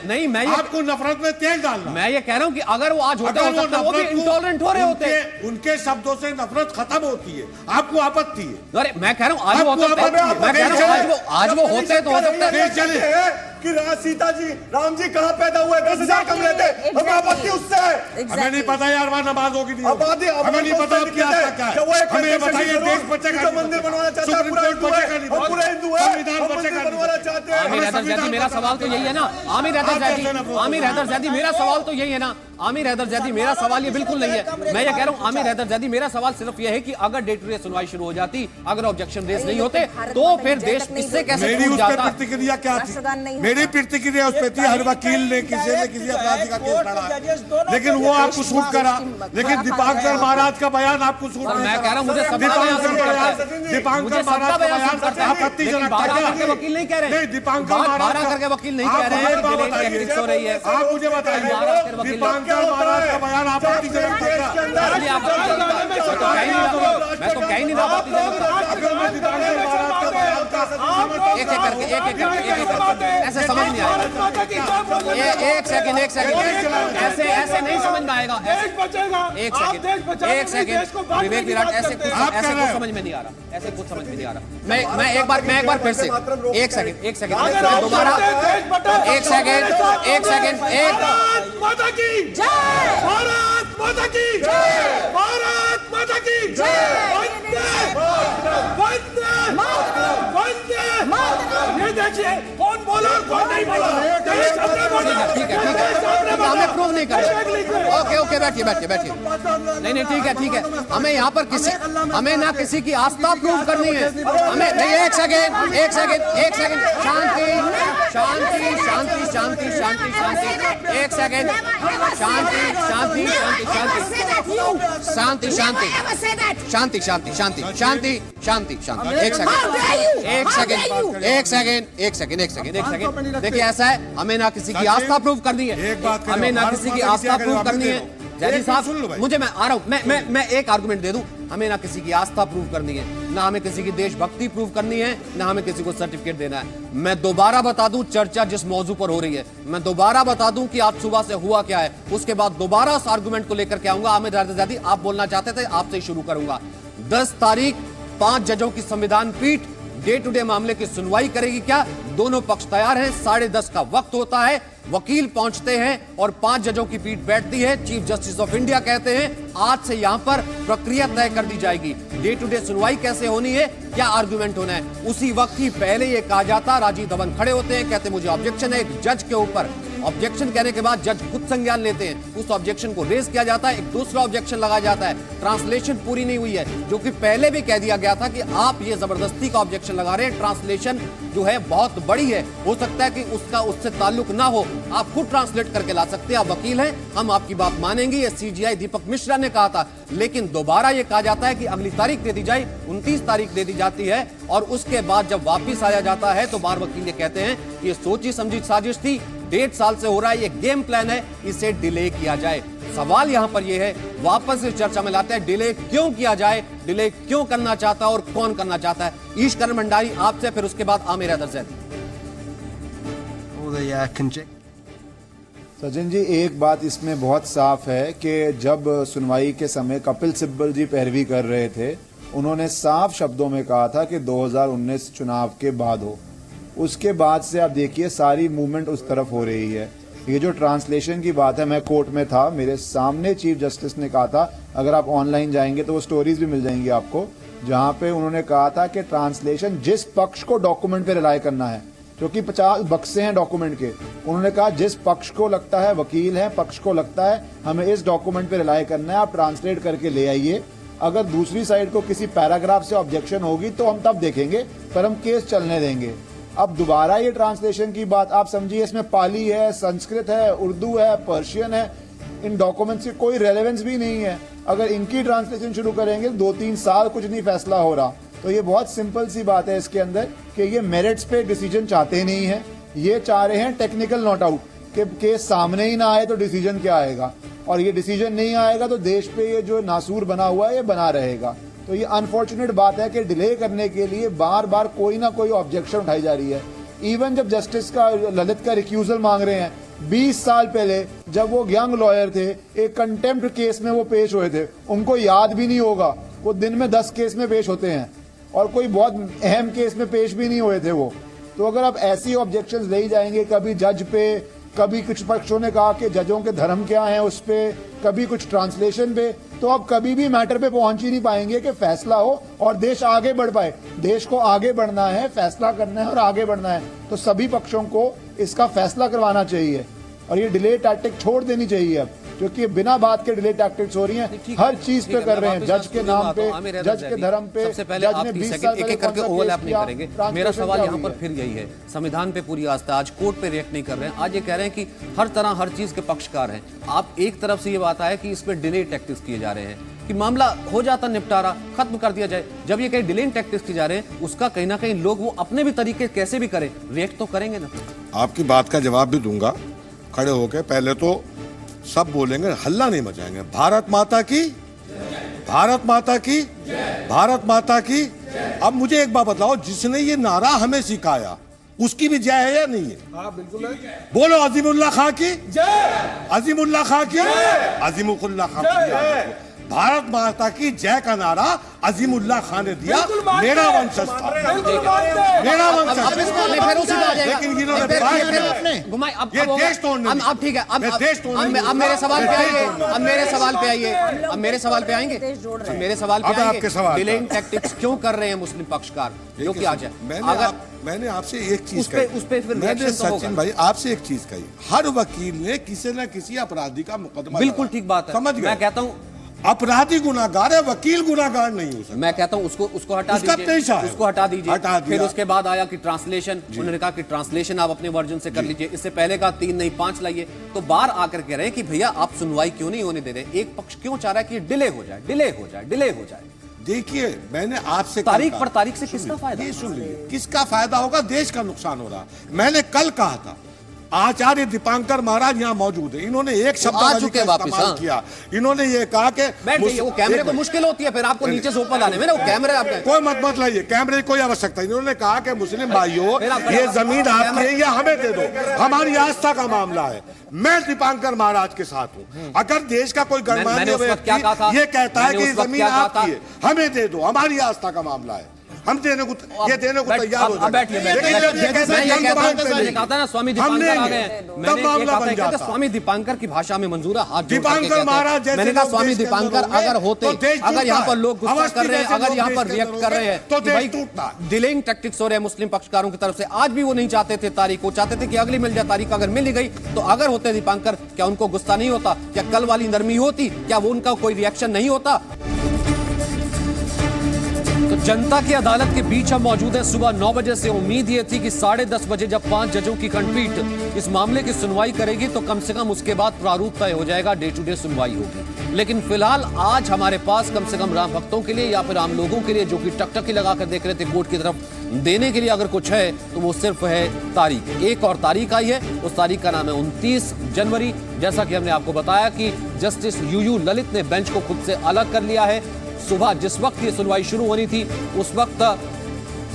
नहीं, मैं आपको नफरत में तेल डालना। मैं ये कह रहा हूँ कि अगर वो आज होते, हो सकता है वो भी इंटॉलरेंट हो रहे होते। उनके शब्दों से नफरत खत्म होती है, आपको आपत्ति है। अरे मैं कह रहा हूँ आज वो होते, मैं कह रहा हूँ आज वो होते तो हो सकता है कि सीता जी राम जी कहाँ पैदा हुए, 10,000 कमरे थे, हमें आपत्ति उससे है। हमें नहीं पता यार वहाँ नमाज होगी नहीं, हमें नहीं पता आपकी आस्था क्या है। हमें बताइए देश बचेगा, मंदिर बनवाना चाहते हैं, पूरा हिंदू है, पूरे हिंदू है, संविधान बनवाना चाहते हैं। आमिर हैदर जैदी, मेरा सवाल तो यही है ना, आमिर हैदर जैदी, मेरा सवाल तो यही है ना, आमिर हैदर जैदी, मेरा सवाल ये बिल्कुल नहीं है। मैं ये कह रहा हूँ आमिर हैदर जैदी, मेरा सवाल सिर्फ ये है कि अगर डे टू डे सुनवाई शुरू हो जाती, अगर ऑब्जेक्शन रेस नहीं होते, तो फिर देश इससे कैसे टूट जाता? प्रतिक्रिया क्या थी? मेरी प्रतिक्रिया उस पर थी, हर वकील ने किसी अपराधी का केस लड़ा, लेकिन वो आपको सूट करा। लेकिन दीपांकर महाराज का बयान आपको सूट नहीं। मैं कह रहा हूँ मुझे दीपांकर महाराज का बयान आपत्तिजनक था। वकील नहीं कह रहे, नहीं दीपांकर महाराज करके वकील नहीं कह रहे हैं, हो रही है। आप मुझे बताइए, दीपांकर महाराज का बयान आपत्तिजनक था? मैं तो कह ही नहीं रहा। एक करके ऐसे समझ नहीं आएगा। एक सेकंड ऐसे नहीं समझ में आएगा। एक सेकंड विवेक विराट, ऐसे कुछ समझ में नहीं आ रहा, ऐसे कुछ समझ में नहीं आ रहा। मैं एक बार फिर से एक सेकंड दोबारा एक सेकंड माता की जय, भारत माता की जय, भारत माता की जय, ये देखिए कौन बोला कौन नहीं बोला। ठीक है, हमें प्रूव नहीं कर। ओके बैठिए। नहीं ठीक है। हमें यहाँ पर हमें ना किसी की आस्था प्रूव करनी है, हमें नहीं। एक सेकंड शांति। एक सेकंड शांति। देखिए ऐसा है, हमें ना किसी की आस्था प्रूव करनी है, हमें ना किसी की आस्था प्रूव करनी है। जैदी साहब मुझे, मैं आ रहा हूं, मैं एक आर्गुमेंट दे दूं, हमें ना किसी की आस्था प्रूव करनी है, ना हमें किसी की देशभक्ति प्रूव करनी है, ना हमें किसी को सर्टिफिकेट देना है। मैं दोबारा बता दूं चर्चा जिस मौजू पर हो रही है, मैं दोबारा बता दूं कि आज सुबह से हुआ क्या है, उसके बाद दोबारा उस आर्गुमेंट को लेकर के आऊंगा। आमिर हैदर जैदी, आप बोलना चाहते थे, आपसे शुरू करूंगा। 10 तारीख 5 जजों की संविधान पीठ डे टू डे मामले की सुनवाई करेगी क्या? दोनों पक्ष तैयार हैं, 10:30 का वक्त होता है, वकील पहुंचते हैं और 5 जजों की पीठ बैठती है। चीफ जस्टिस ऑफ इंडिया कहते हैं आज से यहां पर प्रक्रिया तय कर दी जाएगी, डे टू डे सुनवाई कैसे होनी है, क्या आर्गुमेंट होना है। उसी वक्त ही पहले यह कहा जाता, राजीव धवन खड़े होते हैं, कहते मुझे ऑब्जेक्शन है एक जज के ऊपर, ऑब्जेक्शन कहने के बाद जज खुद संज्ञान लेते हैं, उस ऑब्जेक्शन को रेज किया जाता है, एक दूसरा ऑब्जेक्शन लगाया जाता है, ट्रांसलेशन पूरी नहीं हुई है, जो कि पहले भी कह दिया गया था कि आप ये जबरदस्ती का ऑब्जेक्शन लगा रहे हैं, ट्रांसलेशन जो है बहुत बड़ी है, हो सकता है कि उसका उससे ताल्लुक ना हो, आप खुद ट्रांसलेट करके ला सकते हैं, आप वकील हैं, हम आपकी बात मानेंगे, ये सीजीआई दीपक मिश्रा ने कहा था। लेकिन दोबारा ये कहा जाता है कि अगली तारीख दे दी जाए, 29 तारीख दे दी जाती है, और उसके बाद जब वापिस आया जाता है तो बार वकील ये कहते हैं कि ये सोची समझी साजिश थी, 1.5 साल से हो रहा है, ये गेम प्लान है, इसे डिले किया जाए। सवाल यहां पर यह है, वापस इस चर्चा में लाते हैं, डिले क्यों किया जाए, डिले क्यों करना चाहता है और कौन करना चाहता है। ईशकरण भंडारी आपसे, फिर उसके बाद आमिर हैदर जैदी। सचिन जी, एक बात इसमें बहुत साफ है कि जब सुनवाई के समय कपिल सिब्बल जी पैरवी कर रहे थे, उन्होंने साफ शब्दों में कहा था कि 2019 चुनाव के बाद हो। उसके बाद से आप देखिए सारी मूवमेंट उस तरफ हो रही है। ये जो ट्रांसलेशन की बात है, मैं कोर्ट में था, मेरे सामने चीफ जस्टिस ने कहा था, अगर आप ऑनलाइन जाएंगे तो वो स्टोरीज भी मिल जाएंगी आपको, जहां पे उन्होंने कहा था कि ट्रांसलेशन जिस पक्ष को डॉक्यूमेंट पे रिलाई करना है, क्योंकि 50 बक्से हैं डॉक्यूमेंट के, उन्होंने कहा जिस पक्ष को लगता है, वकील है, पक्ष को लगता है हमें इस डॉक्यूमेंट पे रिलाई करना है, आप ट्रांसलेट करके ले आइए। अगर दूसरी साइड को किसी पैराग्राफ से ऑब्जेक्शन होगी तो हम तब देखेंगे, पर हम केस चलने देंगे। अब दोबारा ये ट्रांसलेशन की बात आप समझिए, इसमें पाली है, संस्कृत है, उर्दू है, पर्शियन है, इन डॉक्यूमेंट्स की कोई रेलेवेंस भी नहीं है। अगर इनकी ट्रांसलेशन शुरू करेंगे 2-3 साल कुछ नहीं फैसला हो रहा। तो ये बहुत सिंपल सी बात है इसके अंदर कि ये मेरिट्स पे डिसीजन चाहते नहीं है, ये चाह रहे हैं टेक्निकल नॉट आउट, कि केस सामने ही ना आए तो डिसीजन क्या आएगा, और ये डिसीजन नहीं आएगा तो देश पे ये जो नासूर बना हुआ है ये बना रहेगा। तो ये अनफॉर्चुनेट बात है कि डिले करने के लिए बार बार कोई ना कोई ऑब्जेक्शन उठाई जा रही है। इवन जब जस्टिस का ललित का रिक्यूजल मांग रहे हैं, 20 साल पहले जब वो यंग लॉयर थे, एक कंटेम्प्ट केस में वो पेश हुए थे, उनको याद भी नहीं होगा, वो दिन में 10 केस में पेश होते हैं और कोई बहुत अहम केस में पेश भी नहीं हुए थे वो। तो अगर आप ऐसी ऑब्जेक्शंस ले जाएंगे, कभी जज पे, कभी कुछ पक्षों ने कहा कि जजों के धर्म क्या है उस पे, कभी कुछ ट्रांसलेशन पे, तो आप कभी भी मैटर पे पहुंच ही नहीं पाएंगे कि फैसला हो और देश आगे बढ़ पाए। देश को आगे बढ़ना है, फैसला करना है और आगे बढ़ना है, तो सभी पक्षों को इसका फैसला करवाना चाहिए और ये डिले टैक्टिक छोड़ देनी चाहिए अब, क्योंकि बिना बात के डिले टैक्टिक्स हो रही हैं, हर चीज पे कर रहे हैं, जज के नाम पे, जज के धर्म पे। सबसे पहले आप एक एक करके ओवरलैप नहीं करेंगे। मेरा सवाल यहाँ पर फिर यही है, संविधान पे पूरी आस्था, आज कोर्ट पे रिएक्ट नहीं कर रहे हैं, आज ये कह रहे हैं कि हर तरह हर चीज के पक्षकार हैं। आप एक तरफ से ये बात है कि इसमें डिले टैक्टिक्स किए जा रहे हैं कि मामला हो जाता, निपटारा खत्म कर दिया जाए। जब ये कहीं डिले टैक्टिक्स किए जा रहे हैं, उसका कहीं ना कहीं लोग वो अपने भी तरीके कैसे भी करें, रिएक्ट तो करेंगे ना। आपकी बात का जवाब भी दूंगा खड़े होके। पहले तो सब बोलेंगे, हल्ला नहीं मचाएंगे। भारत माता की, भारत माता की, भारत माता की। अब मुझे एक बात बताओ, जिसने ये नारा हमें सिखाया उसकी भी जय है या नहीं है? हाँ बिल्कुल है। बोलो अजीमुल्लाह खां की जय, अजीमुल्लाह खां की, अजीमुल्लाह खां की। भारत माता की जय का नारा अजीमुल्लाह खान ने दिया, मेरा वंशज था, मेरा वंशज। लेकिन इन्होंने ये देश तोड़ने, अब ठीक है, अब देश तोड़ने। अब मेरे सवाल पे आइए, अब मेरे सवाल पे आइए, अब मेरे सवाल पे आएंगे, मेरे सवाल पे आएंगे। डिलेइंग टैक्टिक्स क्यों कर रहे हैं मुस्लिम पक्षकार, जो कि आज है। मैंने आपसे एक चीज कही, मैंने सचिन भाई आपसे एक चीज कही, हर वकील ने किसी न किसी अपराधी का मुकदमा, बिल्कुल ठीक बात है, समझ गए। मैं कहता हूँ अपराधी गुनाहगार है, वकील गुनाहगार नहीं हो सकता। मैं कहता हूँ उसको हटा दीजिए, उसको हटा दीजिए। फिर उसके बाद आया कि ट्रांसलेशन, उन्होंने कहा कि ट्रांसलेशन आप अपने वर्जन से कर लीजिए। इससे पहले का 3 नहीं 5 लाइए। तो बार आकर कह रहे हैं कि भैया आप सुनवाई क्यों नहीं होने दे रहे, एक पक्ष क्यों चाह रहा है कि डिले हो जाए, डिले हो जाए, डिले हो जाए। देखिए, मैंने आपसे तारीख पर तारीख से किसका फायदा, ये सुन लीजिए, किसका फायदा होगा, देश का नुकसान हो रहा। मैंने कल कहा था, आचार्य दीपांकर महाराज यहाँ मौजूद है, इन्होंने एक शब्द इस्तेमाल किया, इन्होंने ये कहा कि वो कैमरे को मुश्किल होती है फिर आपको नीचे से ऊपर लाने में ना, वो कैमरे आपका कोई मत लाइए, कैमरे की कोई आवश्यकता नहीं। इन्होंने कहा कि मुस्लिम भाइयों ये जमीन आपकी है या हमें दे दो, हमारी आस्था का मामला है। मैं दीपांकर महाराज के साथ हूँ। अगर देश का कोई गणमान्य व्यक्ति ये कहता है कि जमीन आपकी है, हमें दे दो, हमारी आस्था का मामला है, हम देने को ये देने को तैयार हो बैठिए स्वामी दीपांकर आ गए, मैंने ये कहा था स्वामी दीपांकर की भाषा में मंजूर है, हाथ दीपांकर महाराज, मैंने कहा स्वामी दीपांकर अगर होते, अगर यहाँ पर लोग गुस्सा कर रहे हैं, अगर यहाँ पर रिएक्ट कर रहे हैं तो भाई डिलेइंग टैक्टिक्स हो रहे हैं मुस्लिम पक्षकारों की तरफ से। आज भी वो नहीं चाहते थे तारीख, वो चाहते थे कि अगली मिल जाए तारीख, अगर मिल गई तो अगर होते दीपांकर क्या उनको गुस्सा नहीं होता? क्या कल वाली नरमी होती? क्या वो उनका कोई रिएक्शन नहीं होता? तो जनता की अदालत के बीच हम मौजूद हैं सुबह 9 बजे से। उम्मीद ये थी कि 10:30 बजे जब 5 जजों की खंडपीठ इस मामले की सुनवाई करेगी तो कम से कम उसके बाद प्रारूप तय हो जाएगा, डे टू डे सुनवाई होगी। लेकिन फिलहाल आज हमारे पास कम से कम राम भक्तों के लिए या फिर आम लोगों के लिए जो कि टकटकी लगाकर देख रहे थे कोर्ट की तरफ, देने के लिए अगर कुछ है तो वो सिर्फ है तारीख। एक और तारीख आई है, उस तारीख का नाम है 29 जनवरी। जैसा कि हमने आपको बताया कि जस्टिस यूयू ललित ने बेंच को खुद से अलग कर लिया है। सुबह जिस वक्त ये सुनवाई शुरू होनी थी उस वक्त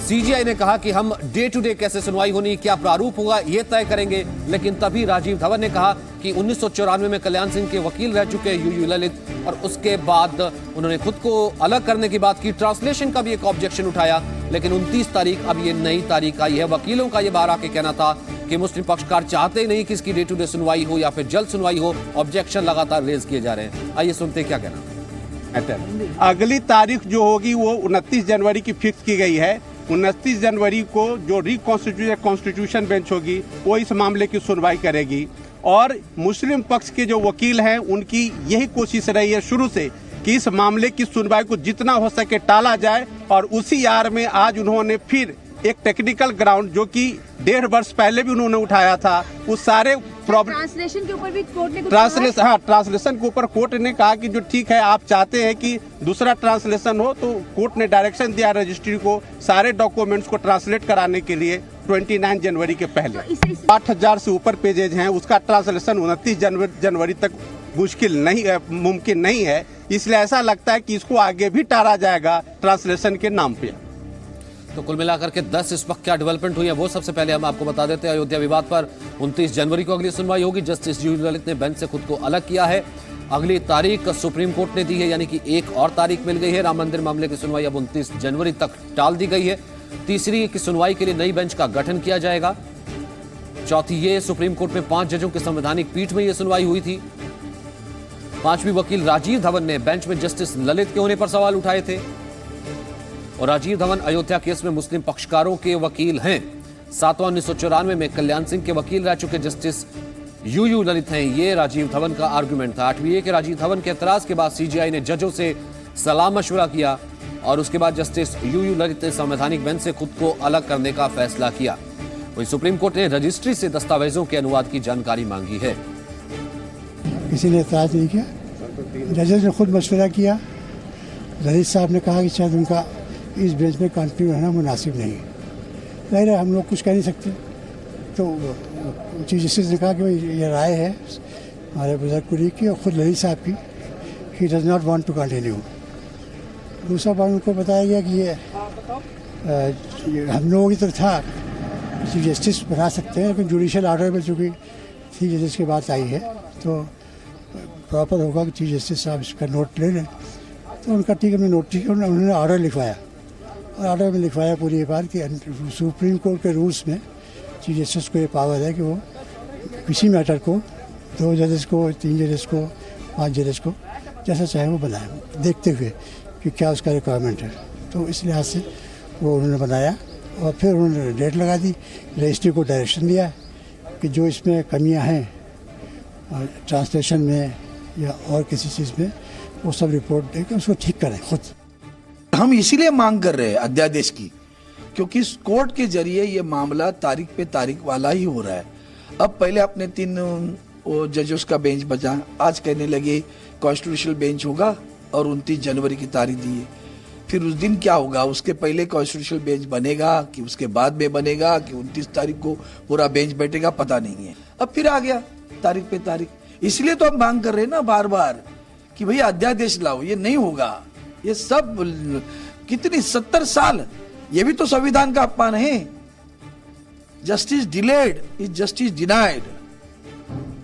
सीजीआई ने कहा कि हम डे टू डे कैसे सुनवाई होनी, क्या प्रारूप होगा ये तय करेंगे। लेकिन तभी राजीव धवन ने कहा कि 1994 में कल्याण सिंह के वकील रह चुके यूयू ललित, और उसके बाद उन्होंने खुद को अलग करने की बात की। ट्रांसलेशन का भी एक ऑब्जेक्शन उठाया, लेकिन 29 तारीख अब ये नई तारीख आई है। वकीलों का ये बाहर आके कहना था कि मुस्लिम पक्षकार चाहते ही नहीं कि इसकी डे टू डे सुनवाई हो या फिर जल्द सुनवाई हो। ऑब्जेक्शन लगातार रेज किए जा रहे हैं। आइए सुनते क्या कहना। अगली तारीख जो होगी वो 29 जनवरी की फिक्स की गई है। 29 जनवरी को जो कॉन्स्टिट्यूशन बेंच होगी वो इस मामले की सुनवाई करेगी, और मुस्लिम पक्ष के जो वकील हैं उनकी यही कोशिश रही है शुरू से कि इस मामले की सुनवाई को जितना हो सके टाला जाए। और उसी यार में आज उन्होंने फिर एक टेक्निकल ग्राउंड जो कि 1.5 वर्ष पहले भी उन्होंने उठाया था, उस सारे प्रॉब्लम ट्रांसलेशन के ऊपर भी कोर्ट ने ट्रांसलेशन के ऊपर कोर्ट ने कहा कि जो ठीक है आप चाहते हैं कि दूसरा ट्रांसलेशन हो, तो कोर्ट ने डायरेक्शन दिया रजिस्ट्री को सारे डॉक्यूमेंट्स को ट्रांसलेट कराने के लिए 29 जनवरी के पहले। 8000 से ऊपर पेजेज हैं, उसका ट्रांसलेशन 29 जनवरी तक मुमकिन नहीं है। इसलिए ऐसा लगता है कि इसको आगे भी टाला जाएगा ट्रांसलेशन के नाम पे। तो कुल मिलाकर के 10 इस वक्त क्या डेवलपमेंट हुई है वो सबसे पहले हम आपको बता देते हैं। अयोध्या विवाद पर 29 जनवरी को अगली सुनवाई होगी। जस्टिस यूयू ललित ने बेंच से खुद को अलग किया है। अगली तारीख सुप्रीम कोर्ट ने दी है, यानी कि एक और तारीख मिल गई है। राम मंदिर मामले की सुनवाई अब 29 जनवरी तक टाल दी गई है। तीसरी की सुनवाई के लिए नई बेंच का गठन किया जाएगा। चौथी ये सुप्रीम कोर्ट में 5 जजों की संवैधानिक पीठ में यह सुनवाई हुई थी। 5वीं वकील राजीव धवन ने बेंच में जस्टिस ललित के होने पर सवाल उठाए थे, और राजीव धवन अयोध्या केस में मुस्लिम पक्षकारों के वकील हैं। 7वां 1994 में कल्याण सिंह के वकील रह चुके जस्टिस यूयू ललित हैं, ये राजीव धवन का आर्गुमेंट था। 8वीं ये कि राजीव धवन के एतराज के बाद सीजीआई ने जजों से सलाह मशवरा किया, और उसके बाद जस्टिस यूयू ललित ने संवैधानिक बेंच से खुद को अलग करने का फैसला किया। वहीं सुप्रीम कोर्ट ने रजिस्ट्री से दस्तावेजों के अनुवाद की जानकारी मांगी है। किसी ने एतराज नहीं किया, जजेस ने खुद मशवरा किया। ललित साहब ने कहा कि शायद उनका इस बेंच में कंटिन्यू रहना मुनासिब नहीं है। जाहिर है हम लोग कुछ कह नहीं सकते, तो चीफ जस्टिस ने कहा कि ये राय है हमारे बुजुर्ग कुली की और खुद ललित साहब की, he does not want to continue. दूसरा बात उनको बताया गया कि ये हम लोगों की तरफ था चीफ जस्टिस बना सकते हैं, लेकिन जुडिशल ऑर्डर में चूँकि चीफ जस्टिस की बात आई है तो प्रॉपर होगा कि चीफ जस्टिस साहब इसका नोट ले लें। तो उनका ठीक है, नोट ठीक है, उन्होंने ऑर्डर लिखवाया, और ऑर्डर में लिखवाया पूरी ये बात कि सुप्रीम कोर्ट के रूल्स में चीफ जस्टिस को ये पावर है कि वो किसी मैटर को 2 जजेस को, 3 जजेस को, 5 जजेस को जैसा चाहे वो बनाए, देखते हुए कि क्या उसका रिक्वायरमेंट है। तो इस लिहाज से वो उन्होंने बनाया, और फिर उन्होंने डेट लगा दी। रजिस्ट्री को डायरेक्शन दिया कि जो इसमें कमियां हैं ट्रांसलेशन में या और किसी चीज़ में, वो सब रिपोर्ट देकर उसको ठीक करें खुद। हम इसीलिए मांग कर रहे हैं अध्यादेश की, क्योंकि इस कोर्ट के जरिए ये मामला तारीख पे तारीख वाला ही हो रहा है। अब पहले अपने 3 जजेस का बेंच बचा, आज कहने लगे कॉन्स्टिट्यूशनल बेंच होगा और 29 जनवरी की तारीख दी है। फिर उस दिन क्या होगा, उसके पहले कॉन्स्टिट्यूशनल बेंच बनेगा कि उसके बाद में बनेगा कि 29 तारीख को पूरा बेंच बैठेगा, पता नहीं है। अब फिर आ गया तारीख पे तारीख। इसलिए तो हम मांग कर रहे हैं ना बार बार कि भैया अध्यादेश लाओ। ये नहीं होगा, ये सब कितनी 70 साल, ये भी तो संविधान का अपमान है। Justice delayed is justice denied,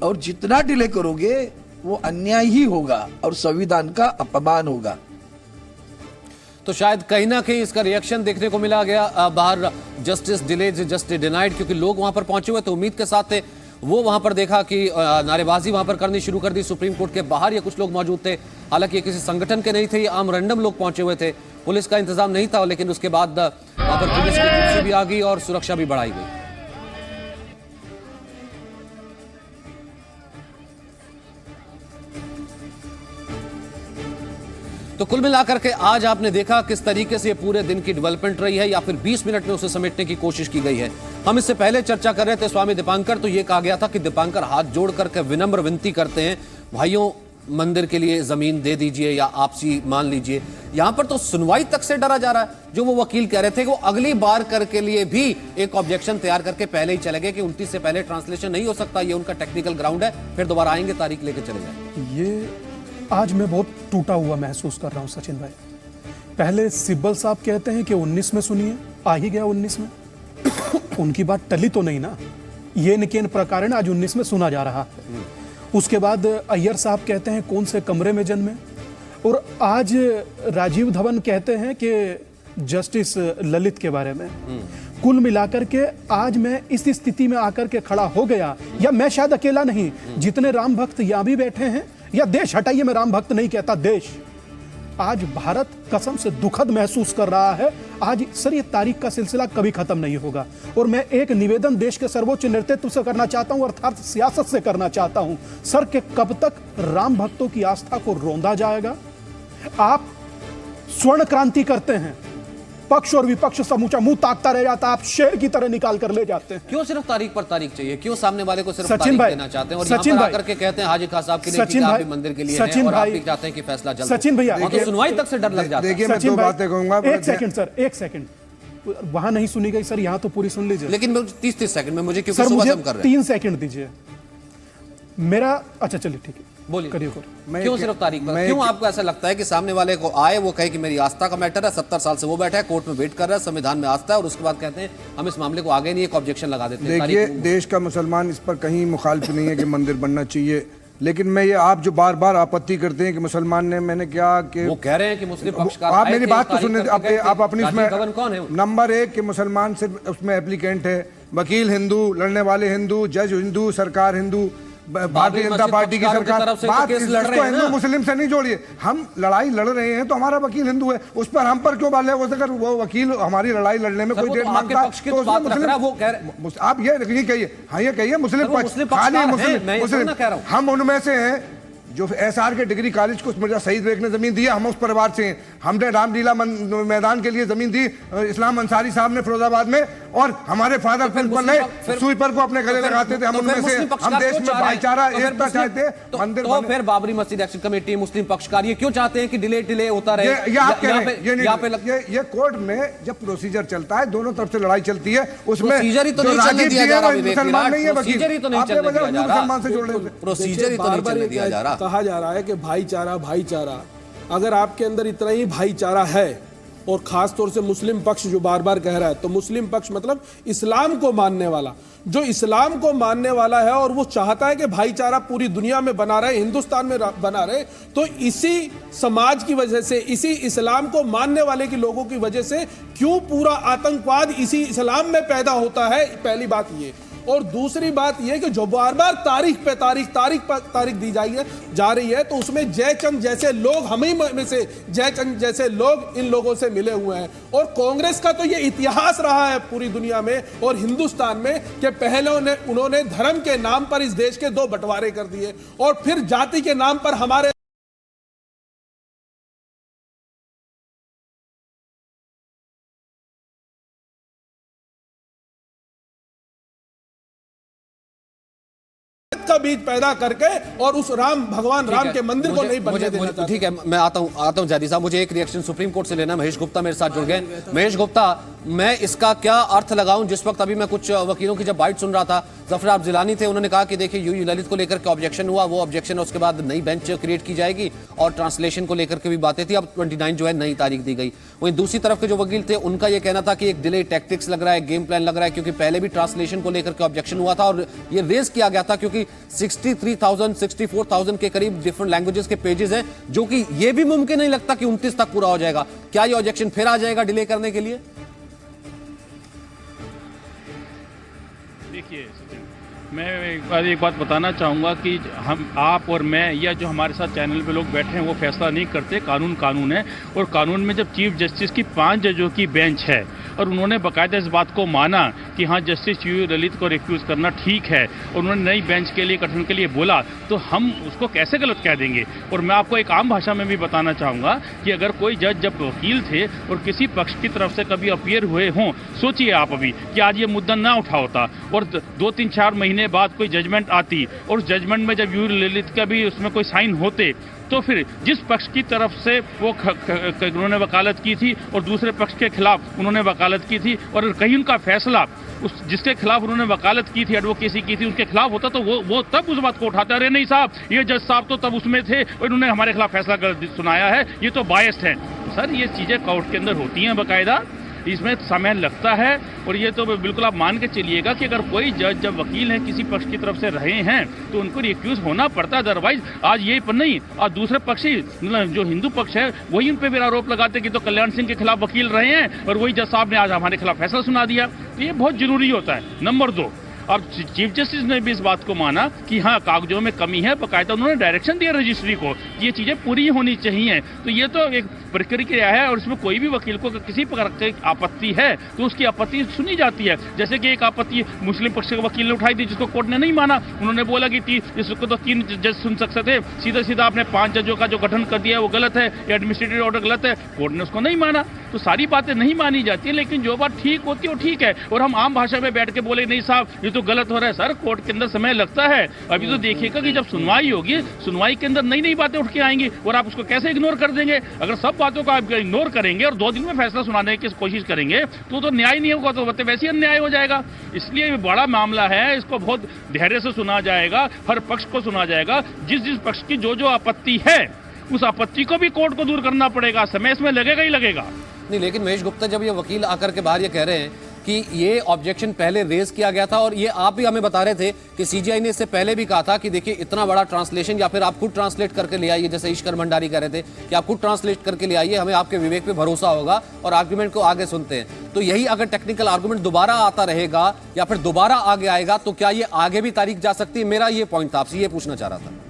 और जितना डिले करोगे वो अन्याय ही होगा और संविधान का अपमान होगा। तो शायद कहीं ना कहीं इसका रिएक्शन देखने को मिला गया बाहर, जस्टिस डिलेड जस्टिस डिनाइड, क्योंकि लोग वहां पर पहुंचे हुए थे, उम्मीद के साथ थे। वो वहां पर देखा कि नारेबाजी वहां पर करनी शुरू कर दी। सुप्रीम कोर्ट के बाहर ये कुछ लोग मौजूद थे, हालांकि ये किसी संगठन के नहीं थे, ये आम रैंडम लोग पहुंचे हुए थे, पुलिस का इंतजाम नहीं था, लेकिन उसके बाद वहां पर पुलिस की तरफ से भी आ गई और सुरक्षा भी बढ़ाई गई। तो कुल मिलाकर के आज आपने देखा किस तरीके से ये पूरे दिन की डेवलपमेंट रही है, या फिर 20 मिनट में उसे समेटने की कोशिश की गई है। हम इससे पहले चर्चा कर रहे थे स्वामी दीपांकर, तो ये कहा गया था कि दीपांकर हाथ जोड़ करके विनम्र विनती करते हैं, भाइयों मंदिर के लिए जमीन दे दीजिए या आपसी मान लीजिए। यहां पर तो सुनवाई तक से डरा जा रहा है। जो वो वकील कह रहे थे कि वो अगली बार करके लिए भी एक ऑब्जेक्शन तैयार करके पहले ही चले गए कि 29 से पहले ट्रांसलेशन नहीं हो सकता, ये उनका टेक्निकल ग्राउंड है, फिर दोबारा आएंगे, तारीख लेके चले जाएंगे। ये आज मैं बहुत टूटा हुआ महसूस कर रहा हूं सचिन भाई। पहले सिब्बल साहब कहते हैं कि 19 में सुनिए, आ ही गया 19 में। उनकी बात टली तो नहीं ना, ये निकेन प्रकरण आज 19 में सुना जा रहा है। उसके बाद अय्यर साहब कहते हैं कौन से कमरे में जन्मे, और आज राजीव धवन कहते हैं कि जस्टिस ललित के बारे में। कुल मिलाकर के आज मैं इस स्थिति में आकर के खड़ा हो गया, या मैं शायद अकेला नहीं, जितने राम भक्त यहां भी बैठे हैं, या देश हटाइए, मैं राम भक्त नहीं कहता, देश आज भारत कसम से दुखद महसूस कर रहा है। आज सर ये तारीख का सिलसिला कभी खत्म नहीं होगा। और मैं एक निवेदन देश के सर्वोच्च नेतृत्व से करना चाहता हूं, अर्थात सियासत से करना चाहता हूं। सर के कब तक राम भक्तों की आस्था को रौंदा जाएगा? आप स्वर्ण क्रांति करते हैं, पक्ष और विपक्ष समूचा मुंह ताकता रह जाता, आप शेर की तरह निकाल कर ले जाते हैं। क्यों सिर्फ तारीख पर तारीख चाहिए? क्यों सामने वाले को सिर्फ सचिन तारीख भाई देना चाहते हैं? और यहाँ पर आकर के कहते हैं हाजी खान साहब की नहीं, आप भी मंदिर के लिए हैं और आप भी चाहते हैं कि फैसला जल्द हो। सचिन भैया, तो सुनवाई तक से डर लग जाता है। देखिए मैं दो बातें कहूंगा। एक सेकंड सर, एक सेकंड, वहां नहीं सुनी गई सर, यहाँ तो पूरी सुन लीजिए। लेकिन 30 सेकंड में मुझे, क्योंकि सर मुझे कर रहे हैं 3 सेकंड दीजिए मेरा। अच्छा चलिए ठीक है, बोलिए, करिए। क्यों सिर्फ तारीख पर? क्यों आपको ऐसा लगता है कि सामने वाले को आए, वो कहे कि मेरी आस्था का मैटर है, 70 साल से वो बैठा है, कोर्ट में वेट कर रहा है, संविधान में आस्था है, और उसके बाद कहते हैं हम इस मामले को आगे नहीं, एक ऑब्जेक्शन लगा देते हैं। देखिए देश का मुसलमान इस पर कहीं मुखालिफ नहीं है कि मंदिर बनना चाहिए, लेकिन मैं ये आप जो बार बार आपत्ति करते हैं कि मुसलमान ने, मैंने क्या कि वो कह रहे हैं कि मुस्लिम पक्षकार, आप मेरी बात तो सुनने, आप अपनी उसमें कौन है? नंबर 1 कि मुसलमान सिर्फ उसमें एप्लीकेंट है, वकील हिंदू, लड़ने वाले हिंदू, जज हिंदू, सरकार हिंदू, भारतीय जनता पार्टी की सरकार। बात इसको हिंदू मुस्लिम से नहीं जोड़िए। हम लड़ाई लड़ रहे हैं तो हमारा वकील हिंदू है, उस पर हम पर क्यों बाले? अगर वो वकील हमारी लड़ाई लड़ने में कोई डेट मांगता है तो उसमें मुस्लिम, आप ये कहिए, हाँ ये कहिए मुस्लिम खाली मुस्लिम, हम उनमें से हैं जो SR के डिग्री कॉलेज को मिर्जा सईद बेग ने जमीन दी है, हम उस परिवार से हैं। हमने रामलीला मैदान के लिए जमीन दी इस्लाम अंसारी साहब ने फिरोजाबाद में, और हमारे फादर स्वीपर को अपने गले लगाते थे। हम उनमें से, हम देश में भाईचारा एकता चाहते हैं। मंदिर तो फिर बाबरी मस्जिद एक्शन कमेटी, मुस्लिम पक्षकार, ये क्यों चाहते हैं कि डिले होता रहे? ये कोर्ट में जब प्रोसीजर चलता है, दोनों तरफ से लड़ाई चलती है, उसमें प्रोसीजर ही तो नहीं चलने दिया जा रहा, मुसलमान नहीं है, प्रोसीजर ही तो नहीं चलने दिया जा रहा, मुसलमान से जोड़ रहे, प्रोसीजर ही तो नहीं चलने दिया जा रहा। कहा जा रहा है कि भाईचारा भाईचारा, अगर आपके अंदर इतना ही भाईचारा है, और खास तौर से मुस्लिम पक्ष जो बार बार कह रहा है, तो मुस्लिम पक्ष मतलब इस्लाम को मानने वाला, जो इस्लाम को मानने वाला है और वो चाहता है कि भाईचारा पूरी दुनिया में बना रहे, हिंदुस्तान में बना रहे, तो इसी समाज की वजह से, इसी इस्लाम को मानने वाले के लोगों की वजह से क्यों पूरा आतंकवाद इसी इस्लाम में पैदा होता है? पहली बात ये। और दूसरी बात यह कि जो बार बार तारीख पे तारीख दी जा रही है, तो उसमें जयचंद जैसे लोग, हम ही में से जयचंद जैसे लोग इन लोगों से मिले हुए हैं। और कांग्रेस का तो ये इतिहास रहा है पूरी दुनिया में और हिंदुस्तान में कि पहले उन्होंने धर्म के नाम पर इस देश के 2 बंटवारे कर दिए, और फिर जाति के नाम पर हमारे का बीज पैदा करके और उस भगवान राम के मंदिर को नहीं बनने देना चाहते। ठीक है, मैं आता हूं जैदी साहब, मुझे एक रिएक्शन सुप्रीम कोर्ट से लेना। महेश गुप्ता मेरे साथ जुड़ गए। महेश गुप्ता, मैं इसका क्या अर्थ लगाऊं? जिस वक्त अभी मैं कुछ वकीलों की जब बाइट सुन रहा था, जफर जिलानी थे, उन्होंने कहा कि देखिए यूयू ललित को लेकर के ऑब्जेक्शन हुआ, वो ऑब्जेक्शन उसके बाद नई बेंच क्रिएट की जाएगी, और ट्रांसलेशन को लेकर के भी बातें थी। अब 29 जो है नई तारीख दी गई। वहीं दूसरी तरफ के जो वकील थे, उनका यह कहना था कि एक डिले टैक्टिक्स लग रहा है, गेम प्लान लग रहा है, क्योंकि पहले भी ट्रांसलेशन को लेकर के ऑब्जेक्शन हुआ था और ये रेज किया गया था, क्योंकि 63,000 64,000 के करीब डिफरेंट लैंग्वेजेस के पेजेस हैं, जो कि ये भी मुमकिन नहीं लगता कि 29 तक पूरा हो जाएगा। क्या ये ऑब्जेक्शन फिर आ जाएगा डिले करने के लिए? देखिए मैं एक बात बताना चाहूँगा कि हम, आप और मैं या जो हमारे साथ चैनल पे लोग बैठे हैं वो फैसला नहीं करते। कानून है, और कानून में जब चीफ जस्टिस की 5 जजों की बेंच है और उन्होंने बाकायदा इस बात को माना कि हाँ जस्टिस यू ललित को रिफ्यूज़ करना ठीक है, और उन्होंने नई बेंच के लिए गठन के लिए बोला, तो हम उसको कैसे गलत कह देंगे। और मैं आपको एक आम भाषा में भी बताना चाहूँगा कि अगर कोई जज जब वकील थे और किसी पक्ष की तरफ से कभी अपीयर हुए हों, सोचिए आप अभी कि आज ये मुद्दा ना उठा होता और 2-3-4 महीने बाद कोई जजमेंट आती और उस जजमेंट में जब यू ललित का भी उसमें कोई साइन होते, तो फिर जिस पक्ष की तरफ से वो उन्होंने वकालत की थी और दूसरे पक्ष के खिलाफ उन्होंने वकालत की थी, और कहीं उनका फैसला उस जिसके खिलाफ उन्होंने वकालत की थी, एडवोकेसी की थी, उसके खिलाफ होता, तो वो तब उस बात को उठाते, अरे नहीं साहब ये जज साहब तो तब उसमें थे और इन्होंने हमारे खिलाफ फैसला सुनाया है, ये तो बायस्ड है। सर ये चीज़ें कोर्ट के अंदर होती हैं बाकायदा, इसमें समय लगता है। और ये तो बिल्कुल आप मान के चलिएगा कि अगर कोई जज जब वकील हैं किसी पक्ष की तरफ से रहे हैं तो उनको रिफ्यूज होना पड़ता है, अदरवाइज आज ये पर नहीं, और दूसरे पक्ष ही जो हिंदू पक्ष है वही उन पर भी आरोप लगाते कि तो कल्याण सिंह के खिलाफ वकील रहे हैं और वही जज साहब ने आज हमारे खिलाफ फैसला सुना दिया। तो ये बहुत जरूरी होता है। नंबर 2, अब चीफ जस्टिस ने भी इस बात को माना कि हाँ कागजों में कमी है, बाकायदा उन्होंने डायरेक्शन दिया रजिस्ट्री को कि ये चीज़ें पूरी होनी चाहिए। तो ये तो एक प्रक्रिया है और इसमें कोई भी वकील को किसी प्रकार की आपत्ति है तो उसकी आपत्ति सुनी जाती है। जैसे कि एक आपत्ति मुस्लिम पक्ष के वकील ने उठाई थी जिसको कोर्ट ने नहीं माना, उन्होंने बोला कि इसको तो 3 जज सुन सकते थे, सीधा सीधा आपने 5 जजों का जो गठन कर दिया वो गलत है, एडमिनिस्ट्रेटिव ऑर्डर गलत है, कोर्ट ने उसको नहीं माना। तो सारी बातें नहीं मानी जाती है, लेकिन जो बात ठीक होती है वो ठीक है, और हम आम भाषा में बैठ के बोले नहीं साहब ये तो गलत हो रहा है। सर कोर्ट के अंदर समय लगता है, अभी तो देखिएगा कि जब सुनवाई होगी, सुनवाई के अंदर नई नई बातें उठ के आएंगी और आप उसको कैसे इग्नोर कर देंगे। अगर सब बातों को आप इग्नोर करेंगे और 2 दिन में फैसला सुनाने की कोशिश करेंगे तो न्याय नहीं होगा, तो वैसे ही अन्याय हो जाएगा। इसलिए ये बड़ा मामला है, इसको बहुत धैर्य से सुना जाएगा, हर पक्ष को सुना जाएगा, जिस पक्ष की जो आपत्ति है उस आपत्ति को भी कोर्ट को दूर करना पड़ेगा, समय इसमें लगेगा ही लगेगा। नहीं, लेकिन महेश गुप्ता जब ये वकील आकर के बाहर ये कह रहे हैं कि ये ऑब्जेक्शन पहले रेज किया गया था, और ये आप भी हमें बता रहे थे कि सीजीआई ने इससे पहले भी कहा था कि देखिए इतना बड़ा ट्रांसलेशन या फिर आप खुद ट्रांसलेट करके ले आइए, जैसे ईश्वर भंडारी कह रहे थे कि आप खुद ट्रांसलेट करके ले आइए, हमें आपके विवेक पे भरोसा होगा और आर्गुमेंट को आगे सुनते हैं। तो यही अगर टेक्निकल आर्गुमेंट दोबारा आता रहेगा या फिर दोबारा आगे आएगा तो क्या ये आगे भी तारीख जा सकती है? मेरा ये पॉइंट था, आपसे ये पूछना चाह रहा था।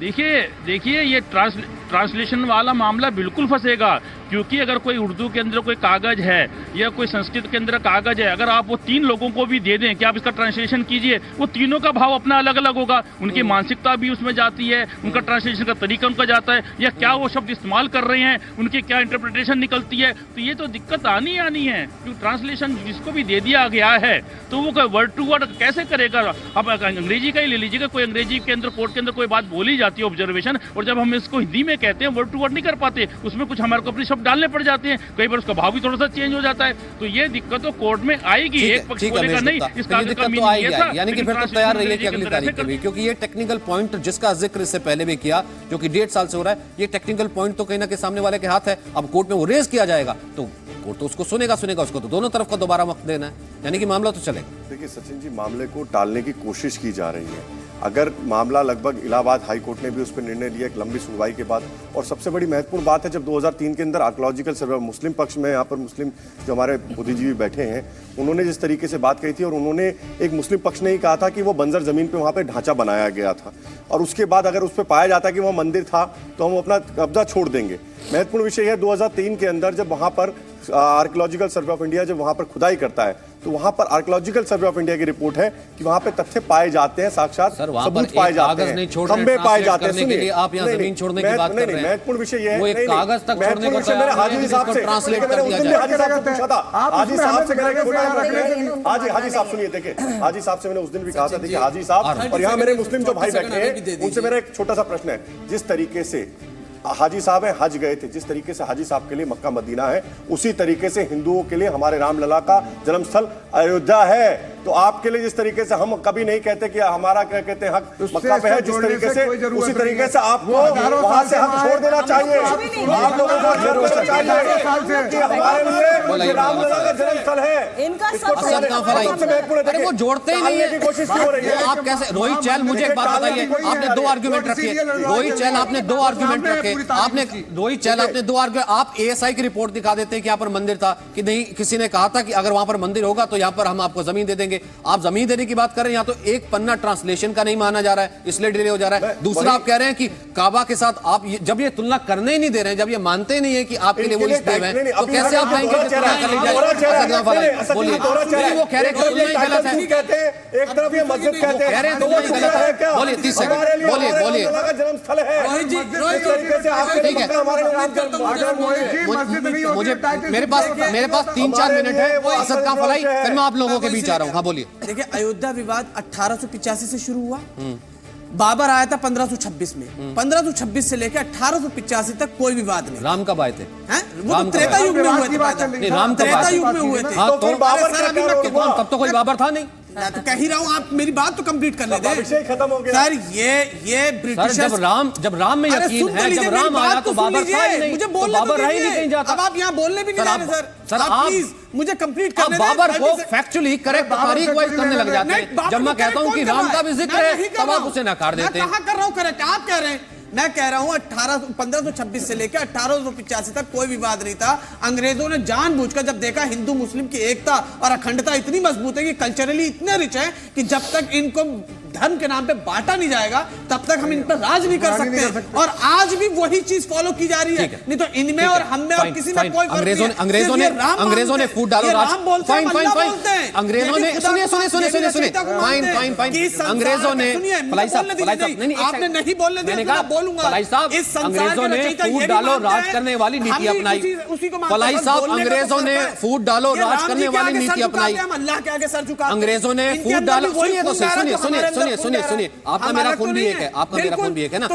देखिए ये ट्रांसलेशन वाला मामला बिल्कुल फंसेगा, क्योंकि अगर कोई उर्दू के अंदर कोई कागज है या कोई संस्कृत के अंदर कागज है, अगर आप वो 3 लोगों को भी दे दें कि आप इसका ट्रांसलेशन कीजिए, वो तीनों का भाव अपना अलग अलग होगा, उनकी मानसिकता भी उसमें जाती है, उनका ट्रांसलेशन का तरीका उनका जाता है, या क्या वो शब्द इस्तेमाल कर रहे हैं उनकी क्या इंटरप्रिटेशन निकलती है। तो ये तो दिक्कत आनी है, क्योंकि ट्रांसलेशन जिसको भी दे दिया गया है तो वो वर्ड टू वर्ड कैसे करेगा। अब अंग्रेजी का ही ले लीजिएगा, कोई अंग्रेजी के अंदर कोर्ट के अंदर कोई बात बोली जाती है ऑब्जर्वेशन, और जब हम इसको हिंदी में कहते हैं वर्ड टू वर्ड नहीं कर पाते, उसमें कुछ हमारे को अपने शब्द डालने पड़ जाते हैं, कई बार उसका भाव भी थोड़ा सा चेंज हो जाता है। तो ये दिक्कत तो कोर्ट में आएगी, एक पक्ष बोलेगा नहीं इस कागज का मीनिंग ये था, यानी कि फिर तो तैयार रहिए कि अगली तारीख के भी, क्योंकि ये टेक्निकल पॉइंट जिसका जिक्र इससे पहले भी किया जो कि 1.5 साल से हो रहा है, ये टेक्निकल पॉइंट तो कहीं ना कहीं सामने वाले के हाथ है। अब कोर्ट में वो रेज किया जाएगा तो कोर्ट तो उसको सुनेगा, उसको तो दोनों तरफ का दोबारा वक्त देना है, यानी कि मामला तो चलेगा। देखिए सचिन जी, मामले को टालने की कोशिश की जा रही है। अगर मामला लगभग इलाहाबाद हाई कोर्ट ने भी उस पर निर्णय लिया एक लंबी सुनवाई के बाद, और सबसे बड़ी महत्वपूर्ण बात है जब 2003 के अंदर आर्कियोलॉजिकल सर्वे मुस्लिम पक्ष में, यहाँ पर मुस्लिम जो हमारे बुद्धिजीवी बैठे हैं, उन्होंने जिस तरीके से बात कही थी, और उन्होंने एक मुस्लिम पक्ष ने ही कहा था कि वो बंजर जमीन पे वहाँ पे ढांचा बनाया गया था, और उसके बाद अगर उस पर पाया जाता कि वहाँ मंदिर था तो हम अपना कब्जा छोड़ देंगे। महत्वपूर्ण विषय है 2003 के अंदर जब वहाँ पर आर्कियोलॉजिकल सर्वे ऑफ इंडिया जब वहाँ पर खुदाई करता है तो वहाँ पर आर्कियोलॉजिकल सर्वे ऑफ इंडिया की रिपोर्ट है कि वहाँ पे तथ्य पाए जाते हैं, साक्षात सबूत पाए जाते हैं, खंबे पाए जाते हैं। सुनिए, आप यहाँ जमीन छोड़ने की बात कर रहे हैं, महत्वपूर्ण विषय ये है, वो एक कागज तक छोड़ने को तैयार है, हाजी साहब से ट्रांसलेट कर दिया जाए। हाजी साहब से पूछा था, हाजी साहब से हाजी साहब सुनिए, देखिए हाजी साहब से मैंने उस दिन भी कहा था, देखिए हाजी साहब, और यहाँ मेरे मुस्लिम जो भाई बैठे हैं उनसे मेरा एक छोटा सा प्रश्न है, जिस तरीके से हाजी साहब है हज गए थे, जिस तरीके से हाजी साहब के लिए मक्का मदीना है, उसी तरीके से हिंदुओं के लिए हमारे रामलला का जन्मस्थल अयोध्या है। तो आपके लिए जिस तरीके से हम कभी नहीं कहते कि हमारा क्या कहते हैं हक मक्का पे है, जिस तरीके से उसी तरीके से आपको वहां से हक छोड़ देना चाहिए। आप लोगों को छोड़ देना चाहिए कि हमारे लिए रामलला का जन्मस्थल है, अरे वो जोड़ते ही नहीं है, कोशिश क्यों हो रही है? आप कैसे? रोहित चहल, मुझे एक बात बताइए, आपने दो आर्गुमेंट रखे, रोहित चहल आपने दो आर्गुमेंट रखे, आपने रोहित चहल आपने दो आर्गुमेंट, आप एएसआई की रिपोर्ट दिखा देते हैं कि यहाँ पर मंदिर था कि नहीं, किसी ने कहा था कि अगर वहां पर मंदिर होगा तो यहाँ पर हम आपको जमीन दे देंगे। आप जमीन देने की बात कर रहे हैं, यहाँ तो एक पन्ना ट्रांसलेशन का नहीं माना जा रहा है, इसलिए डिले हो जा रहा है। दूसरा आप कह रहे हैं कि काबा के साथ आप जब ये तुलना करने ही नहीं दे रहे हैं, जब ये मानते नहीं है कि आपके लिए वो देव है, तो कैसे आप कहेंगे कि बोलिए? वो कह रहे हैं एक तरफ ये मस्जिद कहते हैं, कह रहे हैं बोलिए 30 सेकंड, बोलिए बोलिए। जन्मस्थल है, ठीक है, मुझे मेरे पास 3-4 मिनट है, असद खान फलाई, फिर मैं आप लोगों के बीच आ रहा हूँ। हाँ बोलिए। देखिए, अयोध्या विवाद 1885 से शुरू हुआ, बाबर आया था 1526 में, 1526 से लेकर 1885 तक कोई विवाद नहीं। राम कब आए थे? वो तो त्रेता युग में हुए थे, त्रेता युग में हुए थे। तब तो कोई बाबर था नहीं। मैं तो कह ही रहा हूँ, आप मेरी बात तो कंप्लीट करने दें। खत्म हो गया सर, ये ब्रिटिश जब राम में यकीन है, जब राम आया तो बाबर था ही नहीं, मुझे तो बोलने बाबर रह ही नहीं कहीं जाता। अब आप यहाँ बोलने भी नहीं जा रहे सर, आप प्लीज मुझे कंप्लीट करने दें। बाबर को फैक्चुअली करेक्ट तारीख वाइज करने लग जाते हैं। जब मैं कहता हूँ कि राम का भी जिक्र है, तब आप उसे नकार देते हैं। मैं कहाँ कर रहा हूँ करेक्ट? आप कह रहे हैं, मैं कह रहा हूं 1526 से लेकर 1885 तक कोई विवाद नहीं था। अंग्रेजों ने जानबूझकर जब देखा हिंदू मुस्लिम की एकता और अखंडता इतनी मजबूत है कि कल्चरली इतने रिच है कि जब तक इनको धर्म के नाम पे बांटा नहीं जाएगा तब तक हम इन पर राज नहीं कर सकते। और आज भी वही चीज फॉलो की जा रही है, नहीं तो इनमें और हम में और किसी में कोई अंग्रेजों ने फूट डालो राज। फाइन फाइन फाइन, अंग्रेजों ने सुनिए फाइन फाइन फाइन, अंग्रेजों ने फलाई साहब नहीं, आपने नहीं बोलने दिया, बोलूंगा। फलाई साहब, अंग्रेजों ने फूट डालो राज करने वाली नीति अपनाई। फलाई साहब, अंग्रेजों ने फूट डालो राज करने वाली नीति अपनाई। अल्लाह के आगे सर झुका, अंग्रेजों ने फूट डालो, सुनिए तो सुनिए, आपका मेरा खून भी एक है, आपका मेरा खून भी एक है ना।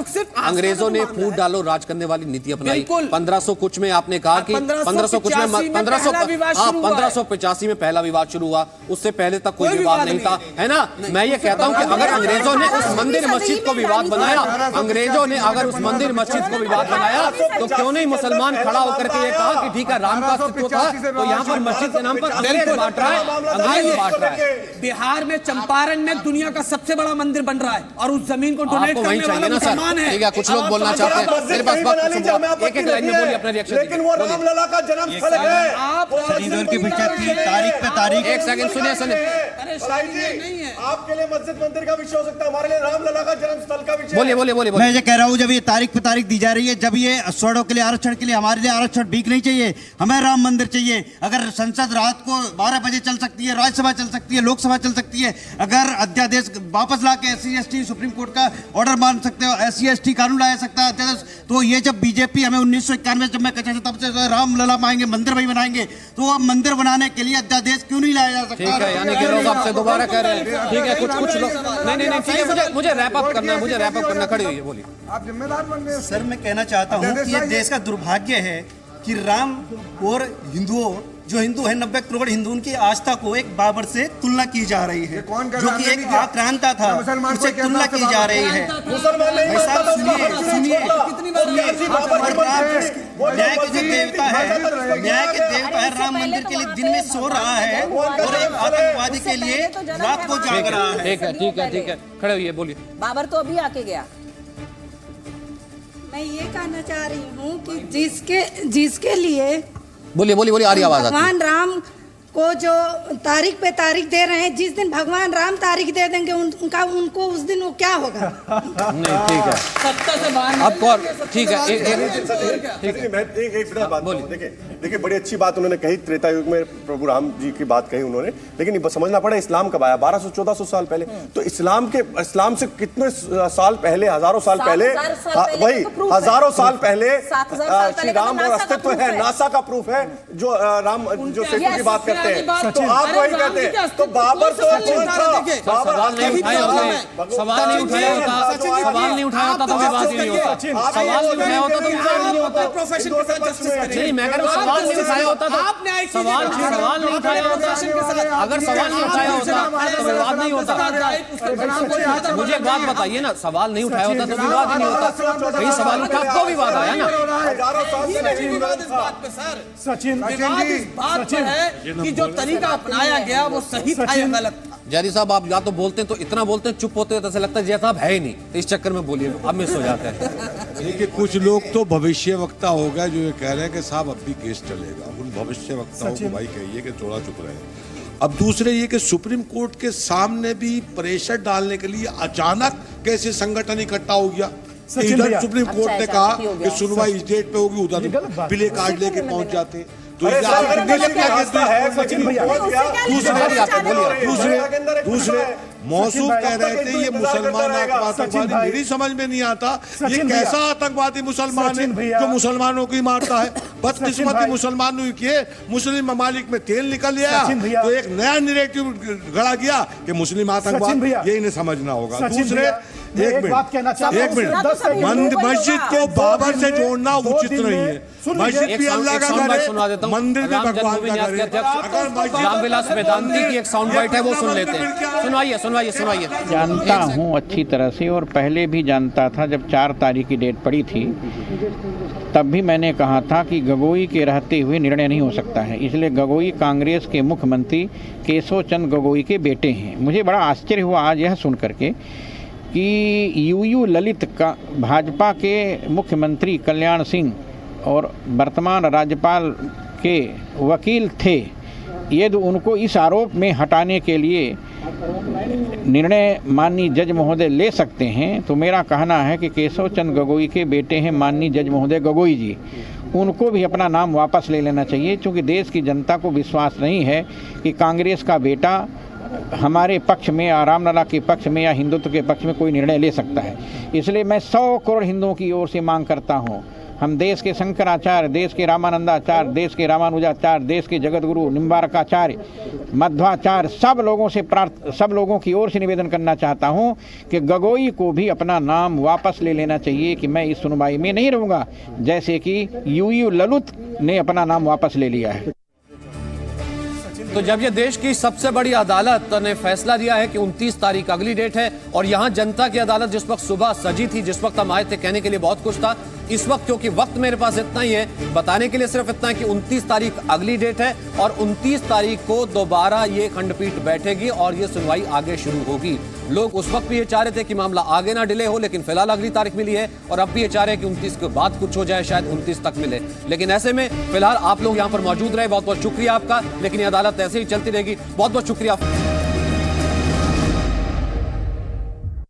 अंग्रेजों ने फूट डालो राज करने वाली नीति अपनाई। 1500 कुछ में आपने कहा कि 1500 कुछ में 1585 में पहला विवाद शुरू हुआ, उससे पहले तक कोई विवाद नहीं था, है ना। मैं ये कहता हूं कि अगर अंग्रेजों ने उस मंदिर मस्जिद को विवाद बनाया, अंग्रेजों ने अगर उस मंदिर मस्जिद को विवाद बनाया, तो क्यों नहीं मुसलमान खड़ा होकर के ये कहा कि ठीक है, राम का अस्तित्व था, तो यहाँ पर मस्जिद के नाम पर अंग्रेज बांट रहा है, अंग्रेज बांट रहा है। बिहार में चंपारण में दुनिया का सबसे बड़ा मंदिर बन रहा है और उस जमीन को डोनेट करने वाला मुसलमान है। ठीक है, कुछ लोग बोलना चाहते हैं, मेरे पास वक्त, एक लाइन में बोलिए अपना रिएक्शन। लेकिन वो रामलला का जन्मस्थल है। तारीख पे तारीख, एक सेकंड सुनिए। आपके लिए मस्जिद मंदिर का विषय हो सकता है, हमारे लिए रामलला का जन्मस्थल का विषय। बोलिए। मैं ये कह रहा हूँ, जब ये तारीख पे तारीख दी जा रही है, जब ये स्वरों के लिए आरक्षण के लिए, हमारे लिए आरक्षण भीख नहीं चाहिए, हमें राम मंदिर चाहिए। अगर संसद रात को 12 बजे चल सकती है, राज्यसभा चल सकती है, लोकसभा चल सकती है, अगर अध्यादेश वापस ला के SC/ST सुप्रीम कोर्ट का ऑर्डर मान सकते हो, SC/ST कानून ला सकता है, तो ये जब बीजेपी हमें 1991 जब मैं कहता तब से रामलला मांगेंगे, मंदिर भाई बनाएंगे, तो अब मंदिर बनाने के लिए अध्यादेश क्यों नहीं लाया जा सकता? ठीक है, यानी कि लोग आपसे दोबारा कह रहे हैं, ठीक है, कुछ लोग नहीं, ठीक है, मुझे रैप अप करना, खड़ी हुई है, बोलिए। आप जिम्मेदार बन गए सर, मैं कहना चाहता हूँ कि ये देश का दुर्भाग्य है कि राम और हिंदुओं, जो हिंदू है 90 करोड़ हिंदू, उनकी आस्था को एक बाबर से तुलना की जा रही है, जो कि एक आक्रांता था, उससे तुलना की जा रही है। सुनिए, न्याय के जो देवता है राम मंदिर के लिए दिन में सो रहा है और एक आतंकवादी के लिए रात को जाग रहा है। ठीक है, खड़े होइए, बोलिए। बाबर तो अभी आके गया। मैं ये कहना चाह रही हूँ कि जिसके लिए बोलिए आ रही आवाज। भगवान राम को जो तारीख पे तारीख दे रहे हैं, जिस दिन भगवान राम तारीख दे देंगे उनको उस दिन वो क्या होगा? नहीं, ठीक है, सत्ता से बाहर आपको, ठीक है, एक बात देखिए, बड़ी अच्छी बात उन्होंने कही, त्रेता युग में प्रभु राम जी की बात कही उन्होंने, लेकिन समझना पड़ा इस्लाम कब आया? 1200-1400 साल पहले। तो इस्लाम से कितने साल पहले, हजारों साल पहले, वही हजारों साल पहले श्री राम और अस्तित्व है, नासा का प्रूफ है, जो राम जो सेतु की बात करते कहते हैं, तो आप वही कहते हैं। तो बाबर तो कौन था? सवाल नहीं उठाया होता, सवाल नहीं उठाया होता, सवाल नहीं उठाया होता तो विवाद ही नहीं होता, सवाल नहीं उठाया होता तो विवाद ही नहीं होता। प्रोफेशन के साथ जस्टिस करेंगे। नहीं, मैं कह रहा हूँ सवाल नहीं उठाया होता तो सवाल नहीं उठाया होता, अगर सवाल नहीं उठाया होता तो विवाद नहीं होता। मुझे एक बात बताइए ना, सवाल नहीं उठाया होता तो विवाद ही नहीं होता, कहीं सवाल उठा तो विवाद आया ना। सचिन इस बात पर है कि जो तरीका अपनाया गया वो सही था या गलत था। जैदी साहब, आप या तो बोलते हैं तो इतना बोलते हैं, चुप होते हैं तो ऐसा लगता है जैसा आप है ही नहीं, तो इस चक्कर में बोलिए, अब मिस हो जाता है। देखिए, कुछ लोग तो भविष्यवक्ता हो गए जो ये कह रहे हैं कि साहब अब भी केस चलेगा। उन भविष्यवक्ताओं को भाई कहिए कि थोड़ा चुप रहे। अब दूसरे ये कि सुप्रीम कोर्ट के सामने भी प्रेशर डालने के लिए अचानक कैसे संगठन इकट्ठा हो गया। इधर सुप्रीम कोर्ट ने कहा कि सुनवाई इस डेट पे होगी, उधर प्ले कार्ड लेके पहुंच जाते। तो दूसरे मौसूफ कह रहे थे ये मुसलमान आतंकवादी। मेरी समझ में नहीं आता ये कैसा आतंकवादी मुसलमान है जो मुसलमानों को ही मारता है। बदकिस्मती मुसलमानों की मुस्लिम ममालिक में तेल निकल गया, तो एक नया नैरेटिव गढ़ा गया कि मुस्लिम आतंकवाद, ये इन्हें समझना होगा। दूसरे एक मिनट, मस्जिद को बाबर से जोड़ना उचित नहीं है। मस्जिद भी अल्लाह का घर है, मंदिर भी भगवान का घर है। रामविलास वेदांती की एक साउंड बाइट है, वो सुन लेते हैं। सुनाइए सुनाइए सुनाइए। जानता हूँ अच्छी तरह से, और पहले भी जानता था। जब 4 तारीख की डेट पड़ी थी तब भी मैंने कहा था कि गगोई के रहते हुए निर्णय नहीं हो सकता है, इसलिए गगोई कांग्रेस के मुख्यमंत्री केशव चंद्र गगोई के बेटे हैं। मुझे बड़ा आश्चर्य हुआ आज यह सुन करके कि यूयू ललित का भाजपा के मुख्यमंत्री कल्याण सिंह और वर्तमान राज्यपाल के वकील थे, यदि उनको इस आरोप में हटाने के लिए निर्णय माननीय जज महोदय ले सकते हैं, तो मेरा कहना है कि केशव चंद्र गगोई के बेटे हैं माननीय जज महोदय गगोई जी, उनको भी अपना नाम वापस ले लेना चाहिए, क्योंकि देश की जनता को विश्वास नहीं है कि कांग्रेस का बेटा हमारे पक्ष में या रामलला के पक्ष में या हिंदुत्व के पक्ष में कोई निर्णय ले सकता है। इसलिए मैं 100 करोड़ हिंदुओं की ओर से मांग करता हूँ, हम देश के शंकराचार्य, देश के रामानंदाचार्य, देश के रामानुजाचार्य, देश के जगतगुरु निम्बारकाचार्य, मध्वाचार्य, सब लोगों की ओर से निवेदन करना चाहता हूं कि गगोई को भी अपना नाम वापस ले लेना चाहिए कि मैं इस सुनवाई में नहीं रहूंगा, जैसे कि यूयू ललित ने अपना नाम वापस ले लिया है। तो जब ये देश की सबसे बड़ी अदालत ने फैसला दिया है कि 29 तारीख अगली डेट है, और यहां जनता की अदालत जिस वक्त सुबह सजी थी, जिस वक्त हम आए थे, कहने के लिए बहुत कुछ था, इस वक्त क्योंकि वक्त मेरे पास इतना ही है, बताने के लिए सिर्फ इतना है कि 29 तारीख अगली डेट है और 29 तारीख को दोबारा ये खंडपीठ बैठेगी और ये सुनवाई आगे शुरू होगी। लोग उस वक्त भी ये चाह रहे थे कि मामला आगे ना डिले हो, लेकिन फिलहाल अगली तारीख मिली है और अब भी ये चाह रहे हैं कि 29 के बाद कुछ हो जाए, शायद 29 तक मिले। लेकिन ऐसे में फिलहाल आप लोग यहाँ पर मौजूद रहे, बहुत बहुत शुक्रिया आपका। लेकिन ये अदालत ऐसे ही चलती रहेगी। बहुत बहुत शुक्रिया।